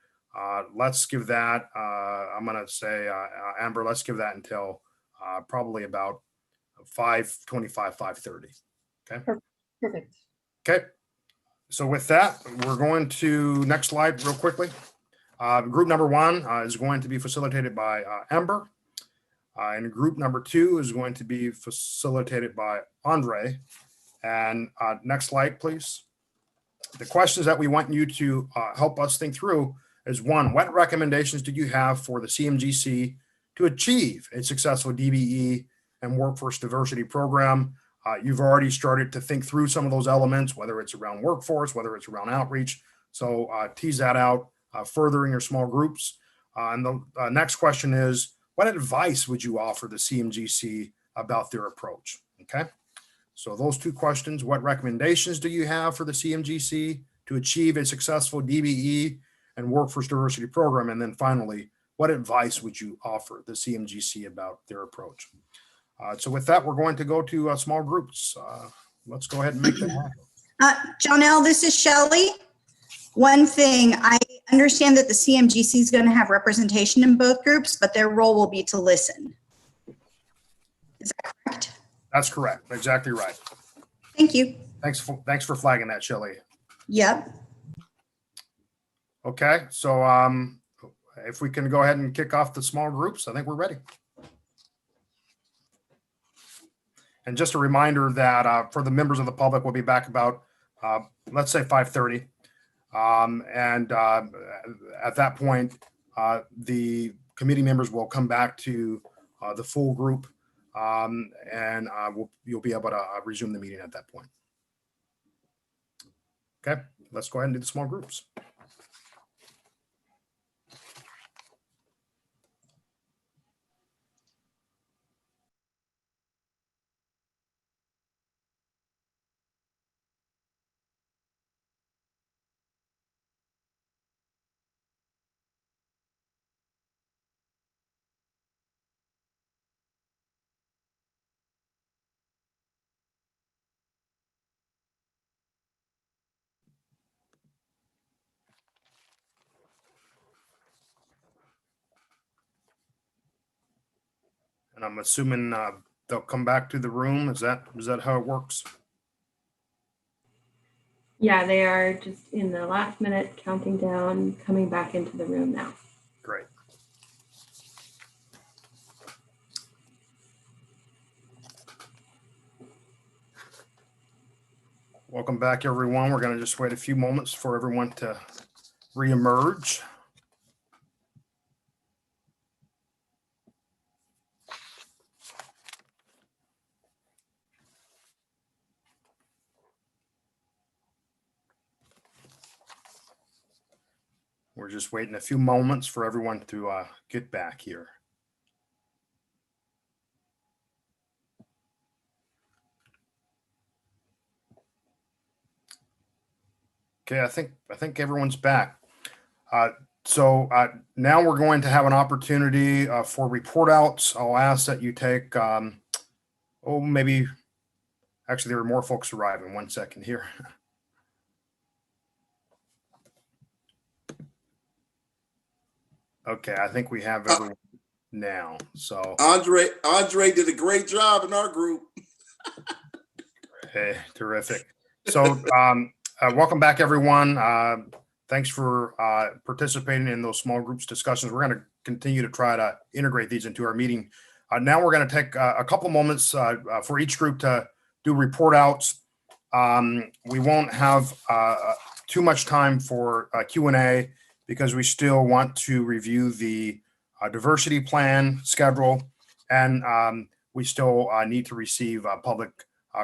let's give that, I'm going to say, Amber, let's give that until probably about 5:25, 5:30. Okay. Perfect. Okay. So with that, we're going to next slide real quickly. Group number 1 is going to be facilitated by Amber. And group number 2 is going to be facilitated by Andre. And next slide, please. The questions that we want you to help us think through is 1, what recommendations do you have for the CMGC to achieve a successful DBE and workforce diversity program? You've already started to think through some of those elements, whether it's around workforce, whether it's around outreach. So tease that out further in your small groups. And the next question is, what advice would you offer the CMGC about their approach? Okay. So those 2 questions, what recommendations do you have for the CMGC to achieve a successful DBE and workforce diversity program? And then finally, what advice would you offer the CMGC about their approach? So with that, we're going to go to small groups. Let's go ahead and make that happen. Jonelle, this is Shelley. One thing, I understand that the CMGC is going to have representation in both groups, but their role will be to listen. Is that correct? That's correct. Exactly right. Thank you. Thanks for flagging that, Shelley. Yep. Okay, so if we can go ahead and kick off the small groups, I think we're ready. And just a reminder that for the members of the public, we'll be back about, let's say 5:30. And at that point, the committee members will come back to the full group, and you'll be able to resume the meeting at that point. Okay, let's go ahead and do the small groups. And I'm assuming they'll come back to the room. Is that how it works? Yeah, they are just in the last minute counting down, coming back into the room now. Great. Welcome back, everyone. We're going to just wait a few moments for everyone to reemerge. We're just waiting a few moments for everyone to get back here. Okay, I think everyone's back. So now we're going to have an opportunity for report outs. I'll ask that you take, maybe, actually there are more folks arriving. 1 second here. Okay, I think we have everyone now. So Andre did a great job in our group. Hey, terrific. So welcome back, everyone. Thanks for participating in those small groups discussions. We're going to continue to try to integrate these into our meeting. Now we're going to take a couple moments for each group to do report outs. We won't have too much time for Q&A because we still want to review the diversity plan schedule, and we still need to receive public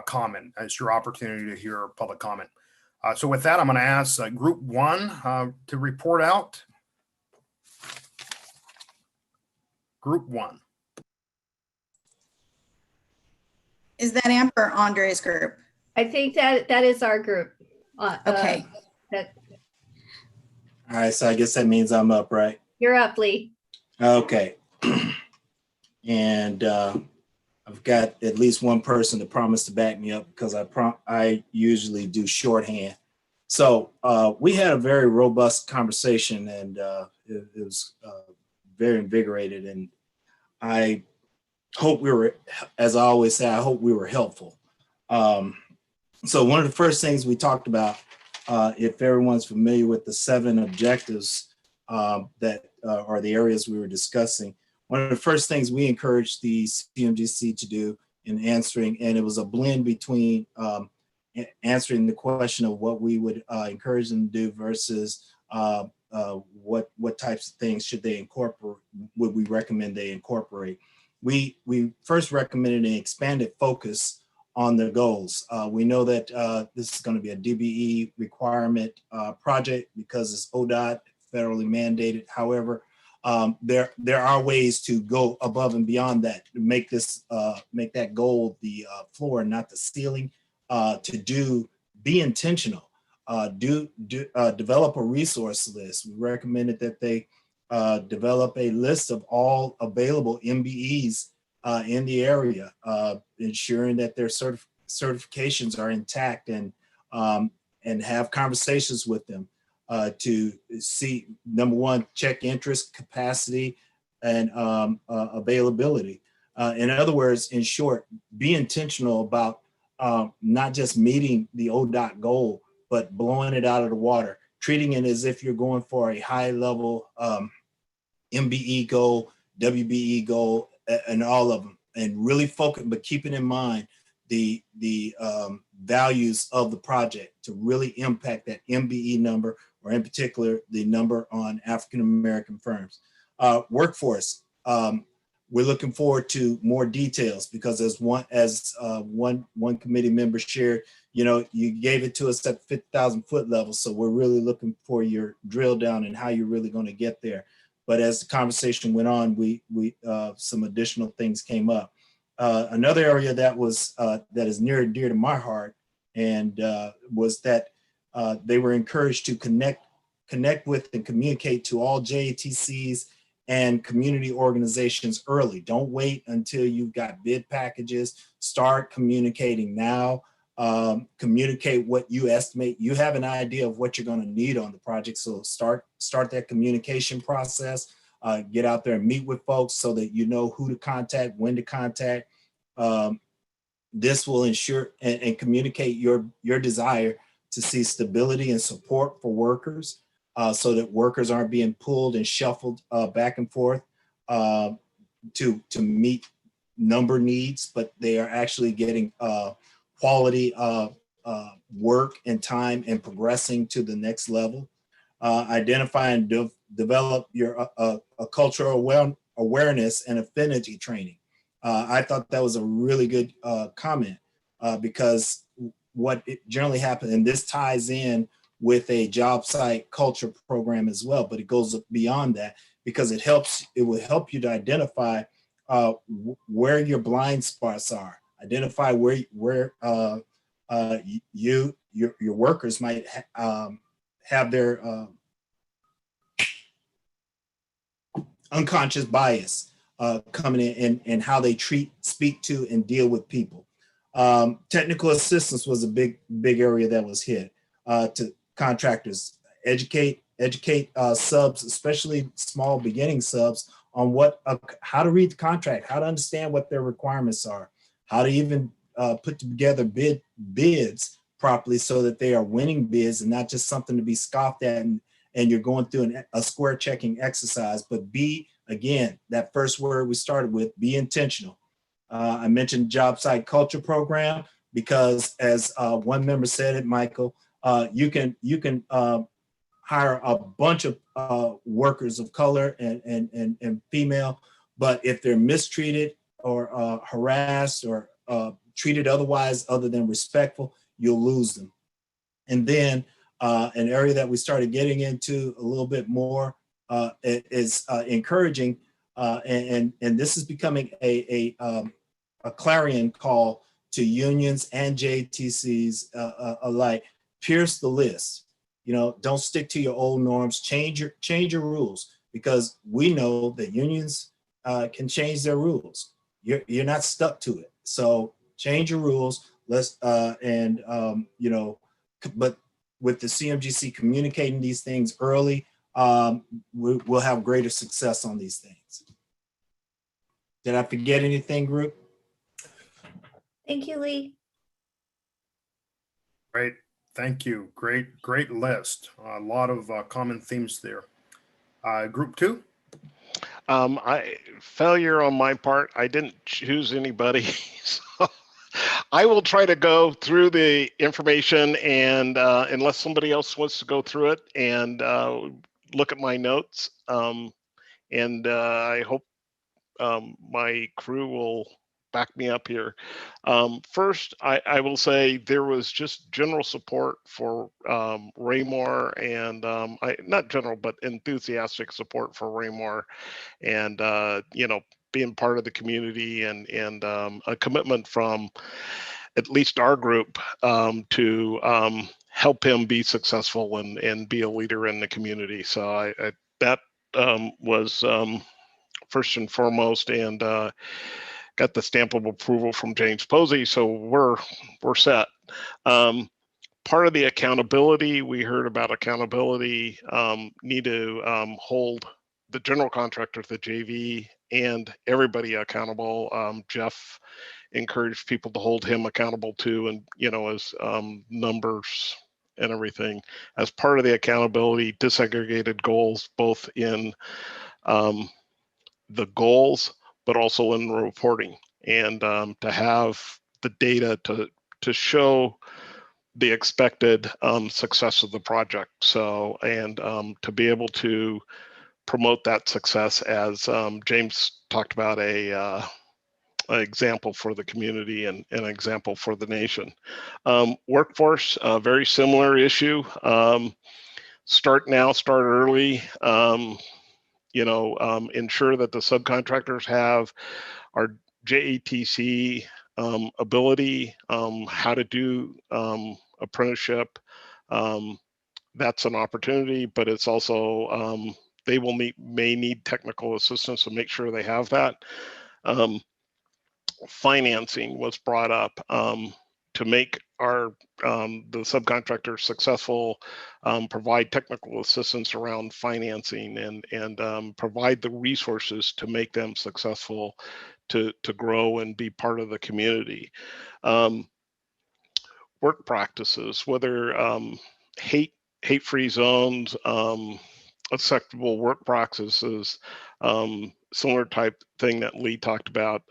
comment. It's your opportunity to hear public comment. So with that, I'm going to ask Group 1 to report out. Group 1. Is that Amp or Andre's group? I think that is our group. Okay. That All right, so I guess that means I'm up, right? you're up, Lee. Okay. And I've got at least one person to promise to back me up because I usually do shorthand. So we had a very robust conversation, and it was very invigorated. And I hope we were, as I always say, I hope we were helpful. So one of the first things we talked about, if everyone's familiar with the 7 objectives that are the areas we were discussing, one of the first things we encouraged the CMGC to do in answering, and it was a blend between answering the question of what we would encourage them to do versus what types of things should they incorporate, would we recommend they incorporate. We first recommended an expanded focus on the goals. We know that this is going to be a DBE requirement project because it's ODOT, federally mandated. However, there are ways to go above and beyond that to make this make that goal the floor, not the ceiling. Be intentional. Develop a resource list. We recommended that they develop a list of all available MBEs in the area, ensuring that their certifications are intact, and have conversations with them to see, number one, check interest, capacity, and availability. In other words, in short, be intentional about not just meeting the ODOT goal, but blowing it out of the water, treating it as if you're going for a high level MBE goal, WBE goal, and all of them, and really focus, but keeping in mind the values of the project to really impact that MBE number, or in particular, the number on African-American firms. Workforce, we're looking forward to more details because as one committee member shared, you gave it to us at 50,000 foot level. So we're really looking for your drill down and how you're really going to get there. But as the conversation went on, we some additional things came up. Another area that was that is near and dear to my heart, and was that they were encouraged to connect with and communicate to all JATCs and community organizations early. Don't wait until you've got bid packages. Start communicating now. Communicate what you estimate. You have an idea of what you're going to need on the project, so start that communication process. Get out there and meet with folks so that you know who to contact, when to contact. This will ensure and communicate your desire to see stability and support for workers, so that workers aren't being pulled and shuffled back and forth to meet number needs, but they are actually getting quality work and time and progressing to the next level. Identify and develop your a cultural awareness and affinity training. I thought that was a really good comment because what it generally happens, and this ties in with a job site culture program as well, but it goes beyond that because it will help you to identify where your blind spots are. Identify where your workers might have their unconscious bias coming in and how they speak to, and deal with people. Technical assistance was a big area that was hit to contractors. Educate subs, especially small beginning subs, on how to read the contract, how to understand what their requirements are, how to even put together bids properly so that they are winning bids and not just something to be scoffed at and you're going through a square checking exercise. But again, that first word we started with, be intentional. I mentioned job site culture program because, as one member said it, Michael, you can hire a bunch of workers of color and female, but if they're mistreated or harassed or treated otherwise other than respectful, you'll lose them. And then an area that we started getting into a little bit more is encouraging, and this is becoming a clarion call to unions and JTCs alike. Pierce the list. You know, don't stick to your old norms. Change your rules, because we know that unions can change their rules. You're not stuck to it. So change your rules. Let's you know, but with the CMGC communicating these things early, we'll have greater success on these things. Did I forget anything, group? Thank you, Lee. Great. Thank you. Great list. A lot of common themes there. Group 2. Failure on my part. I didn't choose anybody. So I will try to go through the information, and unless somebody else wants to go through it and look at my notes, and I hope my crew will back me up here. First, I will say there was just general support for Raymore, and not general, but enthusiastic support for Raymore, and you know, being part of the community, and a commitment from at least our group to help him be successful and be a leader in the community. So that was first and foremost, and got the stamp of approval from James Posey, so we're set. Part of the accountability, we heard about accountability, need to hold the general contractor, the JV, and everybody accountable. Jeff encouraged people to hold him accountable too, and you know, as numbers and everything. As part of the accountability, disaggregated goals, both in the goals, but also in reporting, and to have the data to show the expected success of the project. So, and to be able to promote that success, as James talked about, an example for the community and an example for the nation. Workforce, a very similar issue. Start now, start early. You know, ensure that the subcontractors have our JATC ability, how to do apprenticeship. That's an opportunity, but it's also, they will may need technical assistance, so make sure they have that. Financing was brought up, to make our the subcontractors successful, provide technical assistance around financing, and provide the resources to make them successful, to grow and be part of the community. Work practices, whether hate-free zones, acceptable work practices, similar type thing that Lee talked about,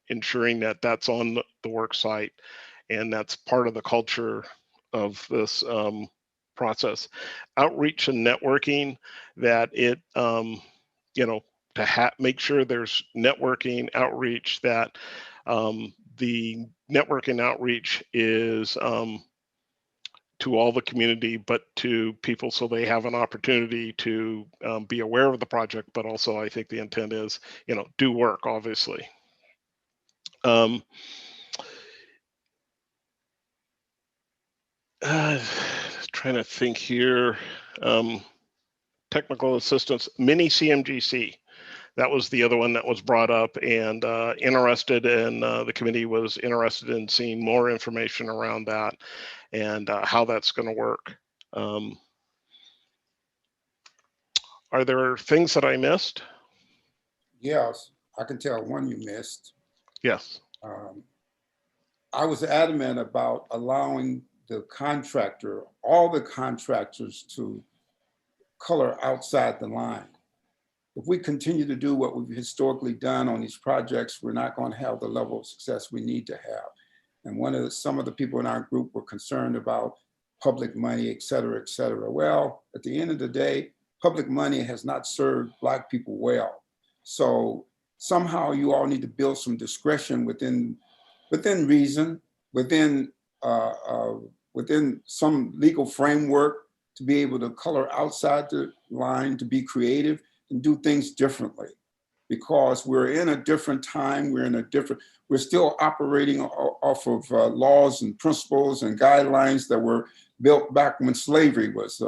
ensuring that that's on the work site, and that's part of the culture of this process. Outreach and networking, that it, you know, to make sure there's networking outreach, that the networking outreach is to all the community, but to people, so they have an opportunity to be aware of the project, but also I think the intent is, you know, do work, obviously. Trying to think here. Technical assistance, mini CMGC. That was the other one that was brought up, and interested in, the committee was interested in seeing more information around that, and how that's going to work. Are there things that I missed? Yes, I can tell one you missed. Yes. I was adamant about allowing the contractor, all the contractors, to color outside the line. If we continue to do what we've historically done on these projects, we're not going to have the level of success we need to have. And some of the people in our group were concerned about public money, et cetera, et cetera. Well, at the end of the day, public money has not served Black people well. So somehow you all need to build some discretion within reason, within within some legal framework to be able to color outside the line, to be creative and do things differently. Because we're in a different time, we're still operating off of laws and principles and guidelines that were built back when slavery was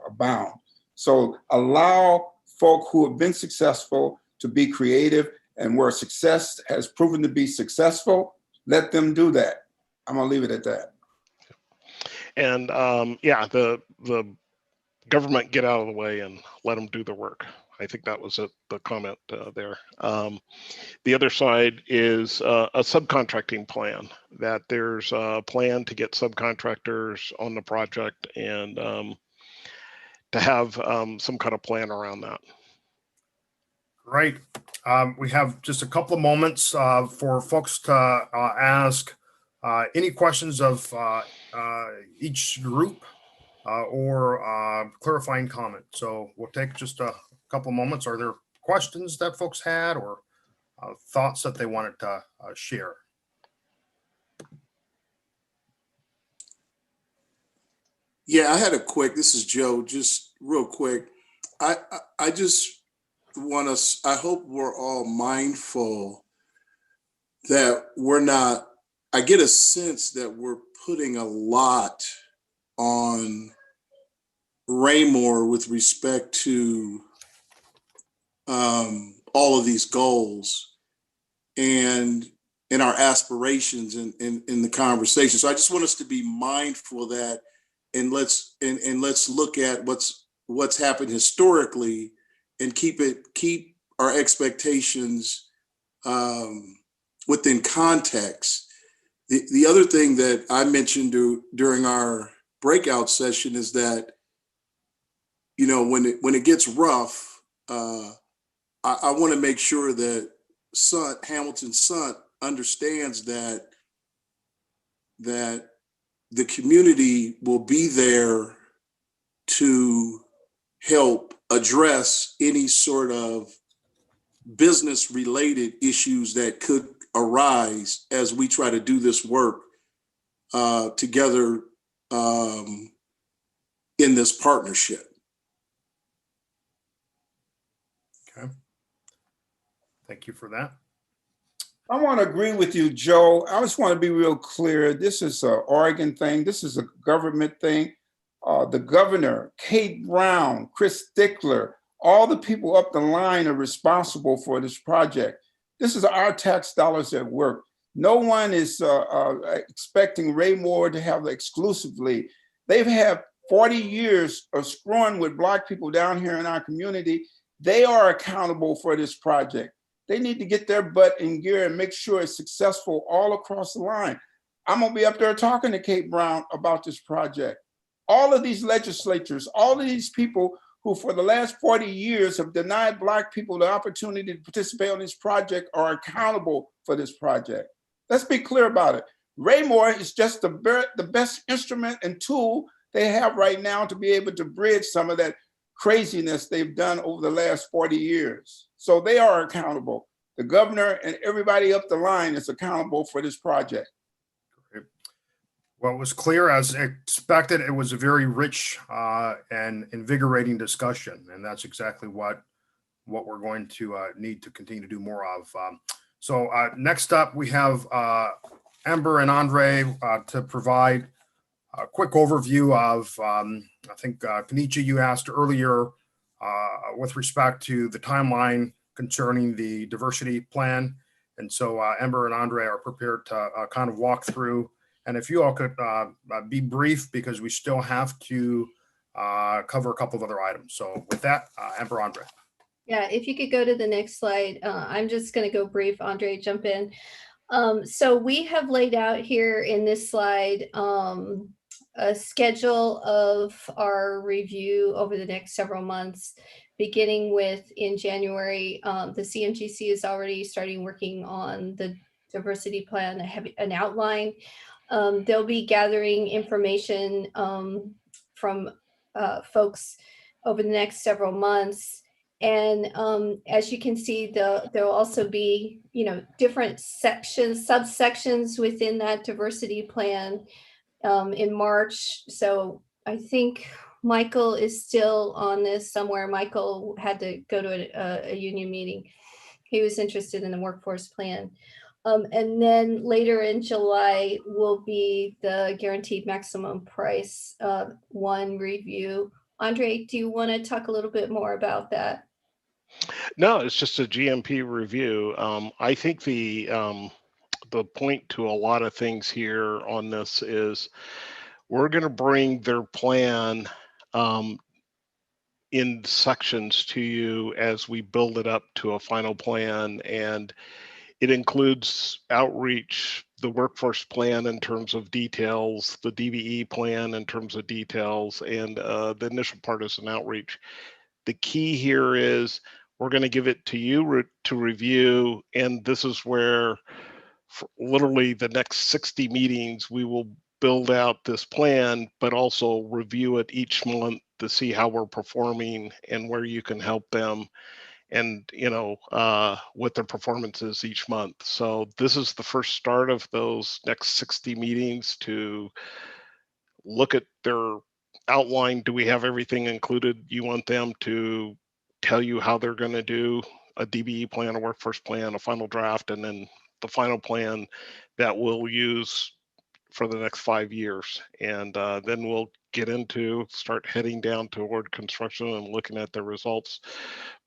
abound. So allow folk who have been successful to be creative, and where success has proven to be successful, let them do that. I'm gonna leave it at that. And yeah, the government get out of the way and let them do the work. I think that was the comment there. The other side is a subcontracting plan, that there's a plan to get subcontractors on the project and to have some kind of plan around that. Great. We have just a couple of moments for folks to ask any questions of each group or clarifying comment. So we'll take just a couple of moments. Are there questions that folks had or thoughts that they wanted to share? Yeah, I had a quick, this is Joe, just real quick. I just want us, I hope we're all mindful that we're not, I get a sense that we're putting a lot on Raymore with respect to all of these goals and in our aspirations in the conversation. So I just want us to be mindful of that, and let's look at what's happened historically and keep our expectations within context. The other thing that I mentioned during our breakout session is that, you know, when it gets rough, I want to make sure that Hamilton Sunt understands that the community will be there to help address any sort of business related issues that could arise as we try to do this work together in this partnership. Okay. Thank you for that. I want to agree with you, Joe. I just want to be real clear. This is an Oregon thing. This is a government thing. The governor, Kate Brown, Chris Stickler, all the people up the line are responsible for this project. This is our tax dollars at work. No one is expecting Raymore to have exclusively. They've had 40 years of screwing with Black people down here in our community. They are accountable for this project. They need to get their butt in gear and make sure it's successful all across the line. I'm gonna be up there talking to Kate Brown about this project. All of these legislatures, all of these people who for the last 40 years have denied Black people the opportunity to participate on this project are accountable for this project. Let's be clear about it. Raymore is just the best instrument and tool they have right now to be able to bridge some of that craziness they've done over the last 40 years. So they are accountable. The governor and everybody up the line is accountable for this project. Great. Well, it was clear as expected. It was a very rich and invigorating discussion, and that's exactly what we're going to need to continue to do more of. So next up, we have Amber and Andre to provide a quick overview of, I think, Kenichi, you asked earlier with respect to the timeline concerning the diversity plan. And so Amber and Andre are prepared to kind of walk through. And if you all could be brief, because we still have to cover a couple of other items. So with that, Amber, Andre. Yeah, if you could go to the next slide. I'm just going to go brief. Andre, jump in. So we have laid out here in this slide a schedule of our review over the next several months, beginning with in January. The CMGC is already starting working on the diversity plan, an outline. They'll be gathering information from folks over the next several months. And as you can see, there'll also be, different sections, subsections within that diversity plan in March. So I think Michael is still on this somewhere. Michael had to go to a union meeting. He was interested in the workforce plan. And then later in July will be the guaranteed maximum price one review. Andre, do you want to talk a little bit more about that? No, it's just a GMP review. I think the point to a lot of things here on this is we're going to bring their plan in sections to you as we build it up to a final plan, and it includes outreach, the workforce plan in terms of details, the DVE plan in terms of details, and the initial part is an outreach. The key here is we're going to give it to you to review, and this is where for literally the next 60 meetings we will build out this plan, but also review it each month to see how we're performing and where you can help them, and what their performance is each month. So this is the first start of those next 60 meetings to look at their outline. Do we have everything included? You want them to tell you how they're going to do a DBE plan, a workforce plan, a final draft, and then the final plan that we'll use for the next 5 years. And then we'll start heading down toward construction and looking at the results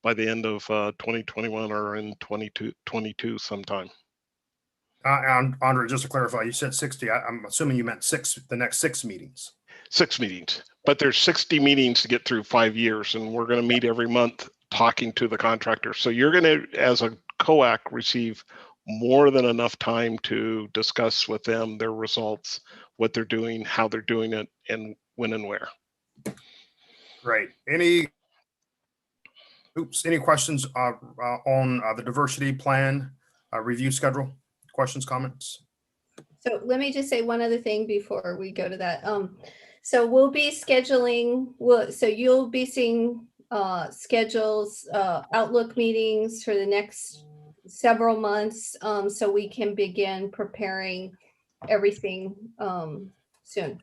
by the end of 2021 or in 2022 sometime. Andre, just to clarify, you said 60. I'm assuming you meant the next 6 meetings. 6 meetings, but there's 60 meetings to get through 5 years, and we're going to meet every month talking to the contractor. So you're going to, as a COAC, receive more than enough time to discuss with them their results, what they're doing, how they're doing it, and when and where. Great. Any questions on the diversity plan review schedule? Questions, comments? So let me just say one other thing before we go to that. So we'll be scheduling, so you'll be seeing schedules, Outlook meetings for the next several months, so we can begin preparing everything soon.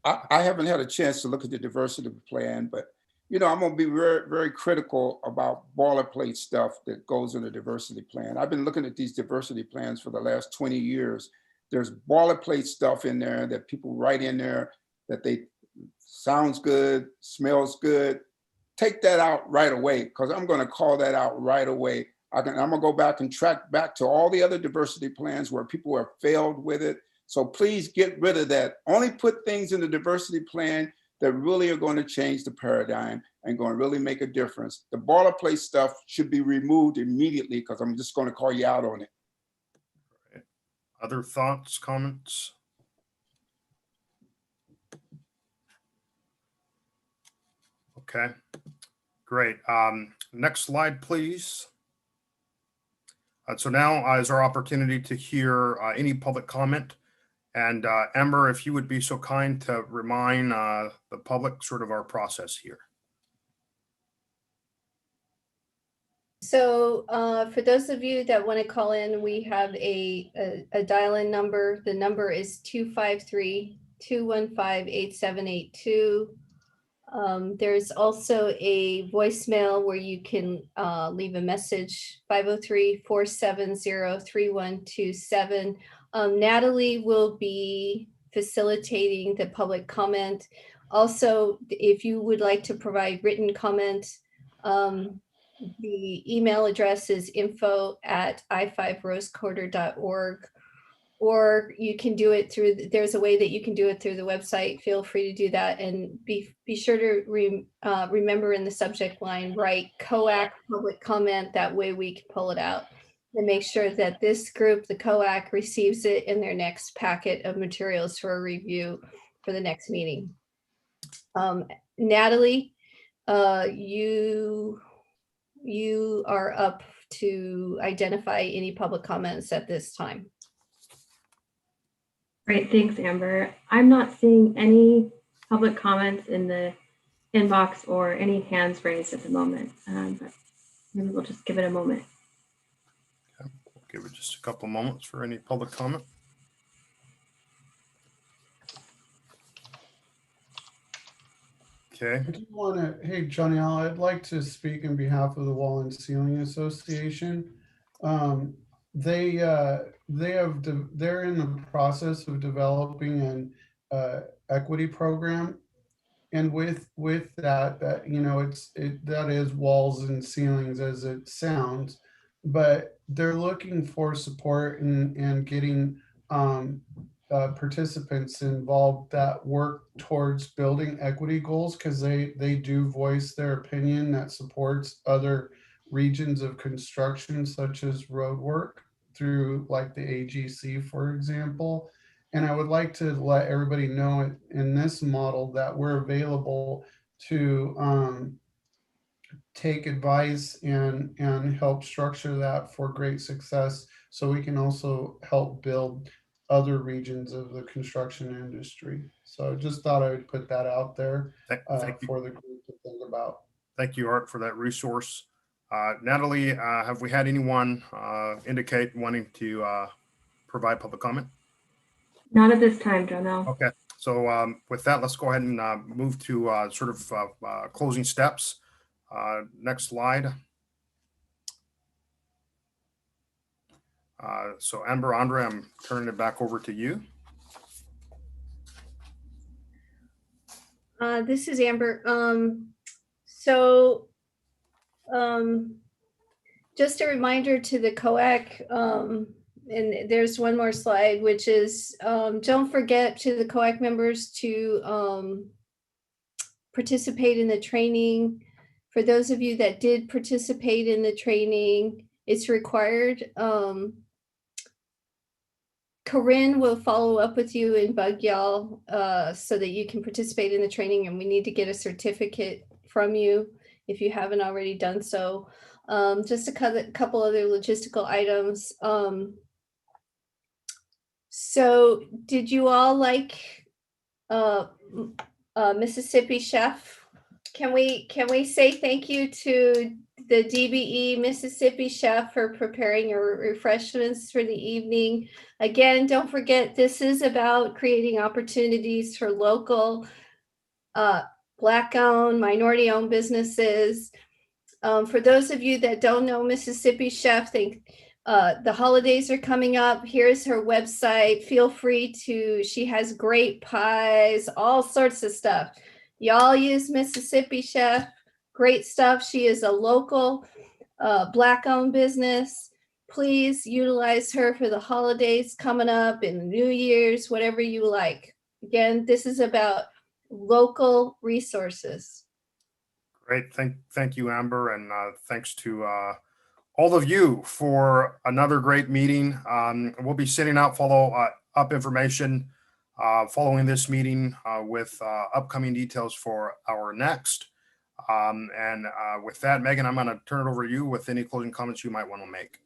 I haven't had a chance to look at the diversity plan, but I'm going to be very, very critical about boilerplate stuff that goes in the diversity plan. I've been looking at these diversity plans for the last 20 years. There's boilerplate stuff in there that people write in there that sounds good, smells good. Take that out right away, because I'm going to call that out right away. I'm going to go back and track back to all the other diversity plans where people have failed with it. So please get rid of that. Only put things in the diversity plan that really are going to change the paradigm and going to really make a difference. The boilerplate stuff should be removed immediately, because I'm just going to call you out on it. Right. Other thoughts, comments? Okay, great. Next slide, please. So now is our opportunity to hear any public comment. And Amber, if you would be so kind to remind the public sort of our process here. So for those of you that want to call in, we have a dial-in number. The number is 253-215-8782. There's also a voicemail where you can leave a message, 503-470-3127. Natalie will be facilitating the public comment. Also, if you would like to provide written comment, the email address is info@i5rosequarter.org, or you can do it through, there's a way that you can do it through the website. Feel free to do that, and be sure to remember in the subject line, write COAC public comment. That way we can pull it out and make sure that this group, the COAC, receives it in their next packet of materials for a review for the next meeting. Natalie, you are up to identify any public comments at this time. Great, thanks, Amber. I'm not seeing any public comments in the inbox or any hands raised at the moment, but maybe we'll just give it a moment. Give it just a couple of moments for any public comment. Okay. I do want to, hey, Johnny, I'd like to speak in behalf of the Wall and Ceiling Association. They're in the process of developing an equity program. And with that, you know, that is walls and ceilings as it sounds, but they're looking for support and getting participants involved that work towards building equity goals, because they do voice their opinion that supports other regions of construction, such as road work through like the AGC, for example. And I would like to let everybody know in this model that we're available to take advice and help structure that for great success, so we can also help build other regions of the construction industry. So just thought I would put that out there for the group to think about. Thank you, Art, for that resource. Natalie, have we had anyone indicate wanting to provide public comment? Not at this time, Jonelle. Okay, so with that, let's go ahead and move to sort of closing steps. Next slide. So Amber, Andre, I'm turning it back over to you. This is Amber. Just a reminder to the COAC, and there's one more slide, which is don't forget to the COAC members to participate in the training. For those of you that did participate in the training, it's required. Corinne will follow up with you and bug y'all so that you can participate in the training, and we need to get a certificate from you if you haven't already done so. Just a couple other logistical items. So did you all like Mississippi Chef? Can we say thank you to the DBE Mississippi Chef for preparing your refreshments for the evening? Again, don't forget, this is about creating opportunities for local Black-owned, minority-owned businesses. For those of you that don't know Mississippi Chef, the holidays are coming up. Here's her website. Feel free to, she has great pies, all sorts of stuff. Y'all use Mississippi Chef, great stuff. She is a local Black-owned business. Please utilize her for the holidays coming up and New Year's, whatever you like. Again, this is about local resources. Great, thank you, Amber, and thanks to all of you for another great meeting. We'll be sending out follow-up information following this meeting with upcoming details for our next. With that, Megan, I'm going to turn it over to you with any closing comments you might want to make.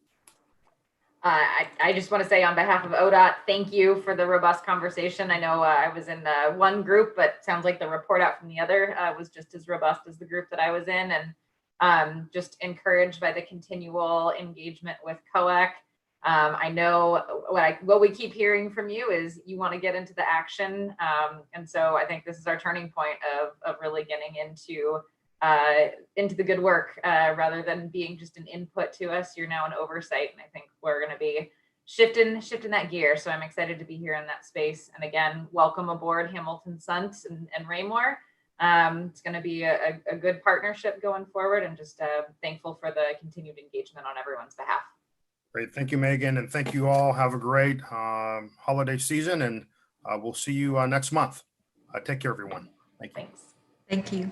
I just want to say on behalf of ODOT, thank you for the robust conversation. I know I was in one group, but it sounds like the report out from the other was just as robust as the group that I was in, and just encouraged by the continual engagement with COAC. I know what we keep hearing from you is you want to get into the action. And so I think this is our turning point of really getting into the good work rather than being just an input to us. You're now an oversight, and I think we're going to be shifting that gear. So I'm excited to be here in that space. And again, welcome aboard Hamilton Sunt and Raymore. It's going to be a good partnership going forward, and just thankful for the continued engagement on everyone's behalf. Great, thank you, Megan, and thank you all. Have a great holiday season, and we'll see you next month. Take care, everyone. Thank you. Thanks. Thank you.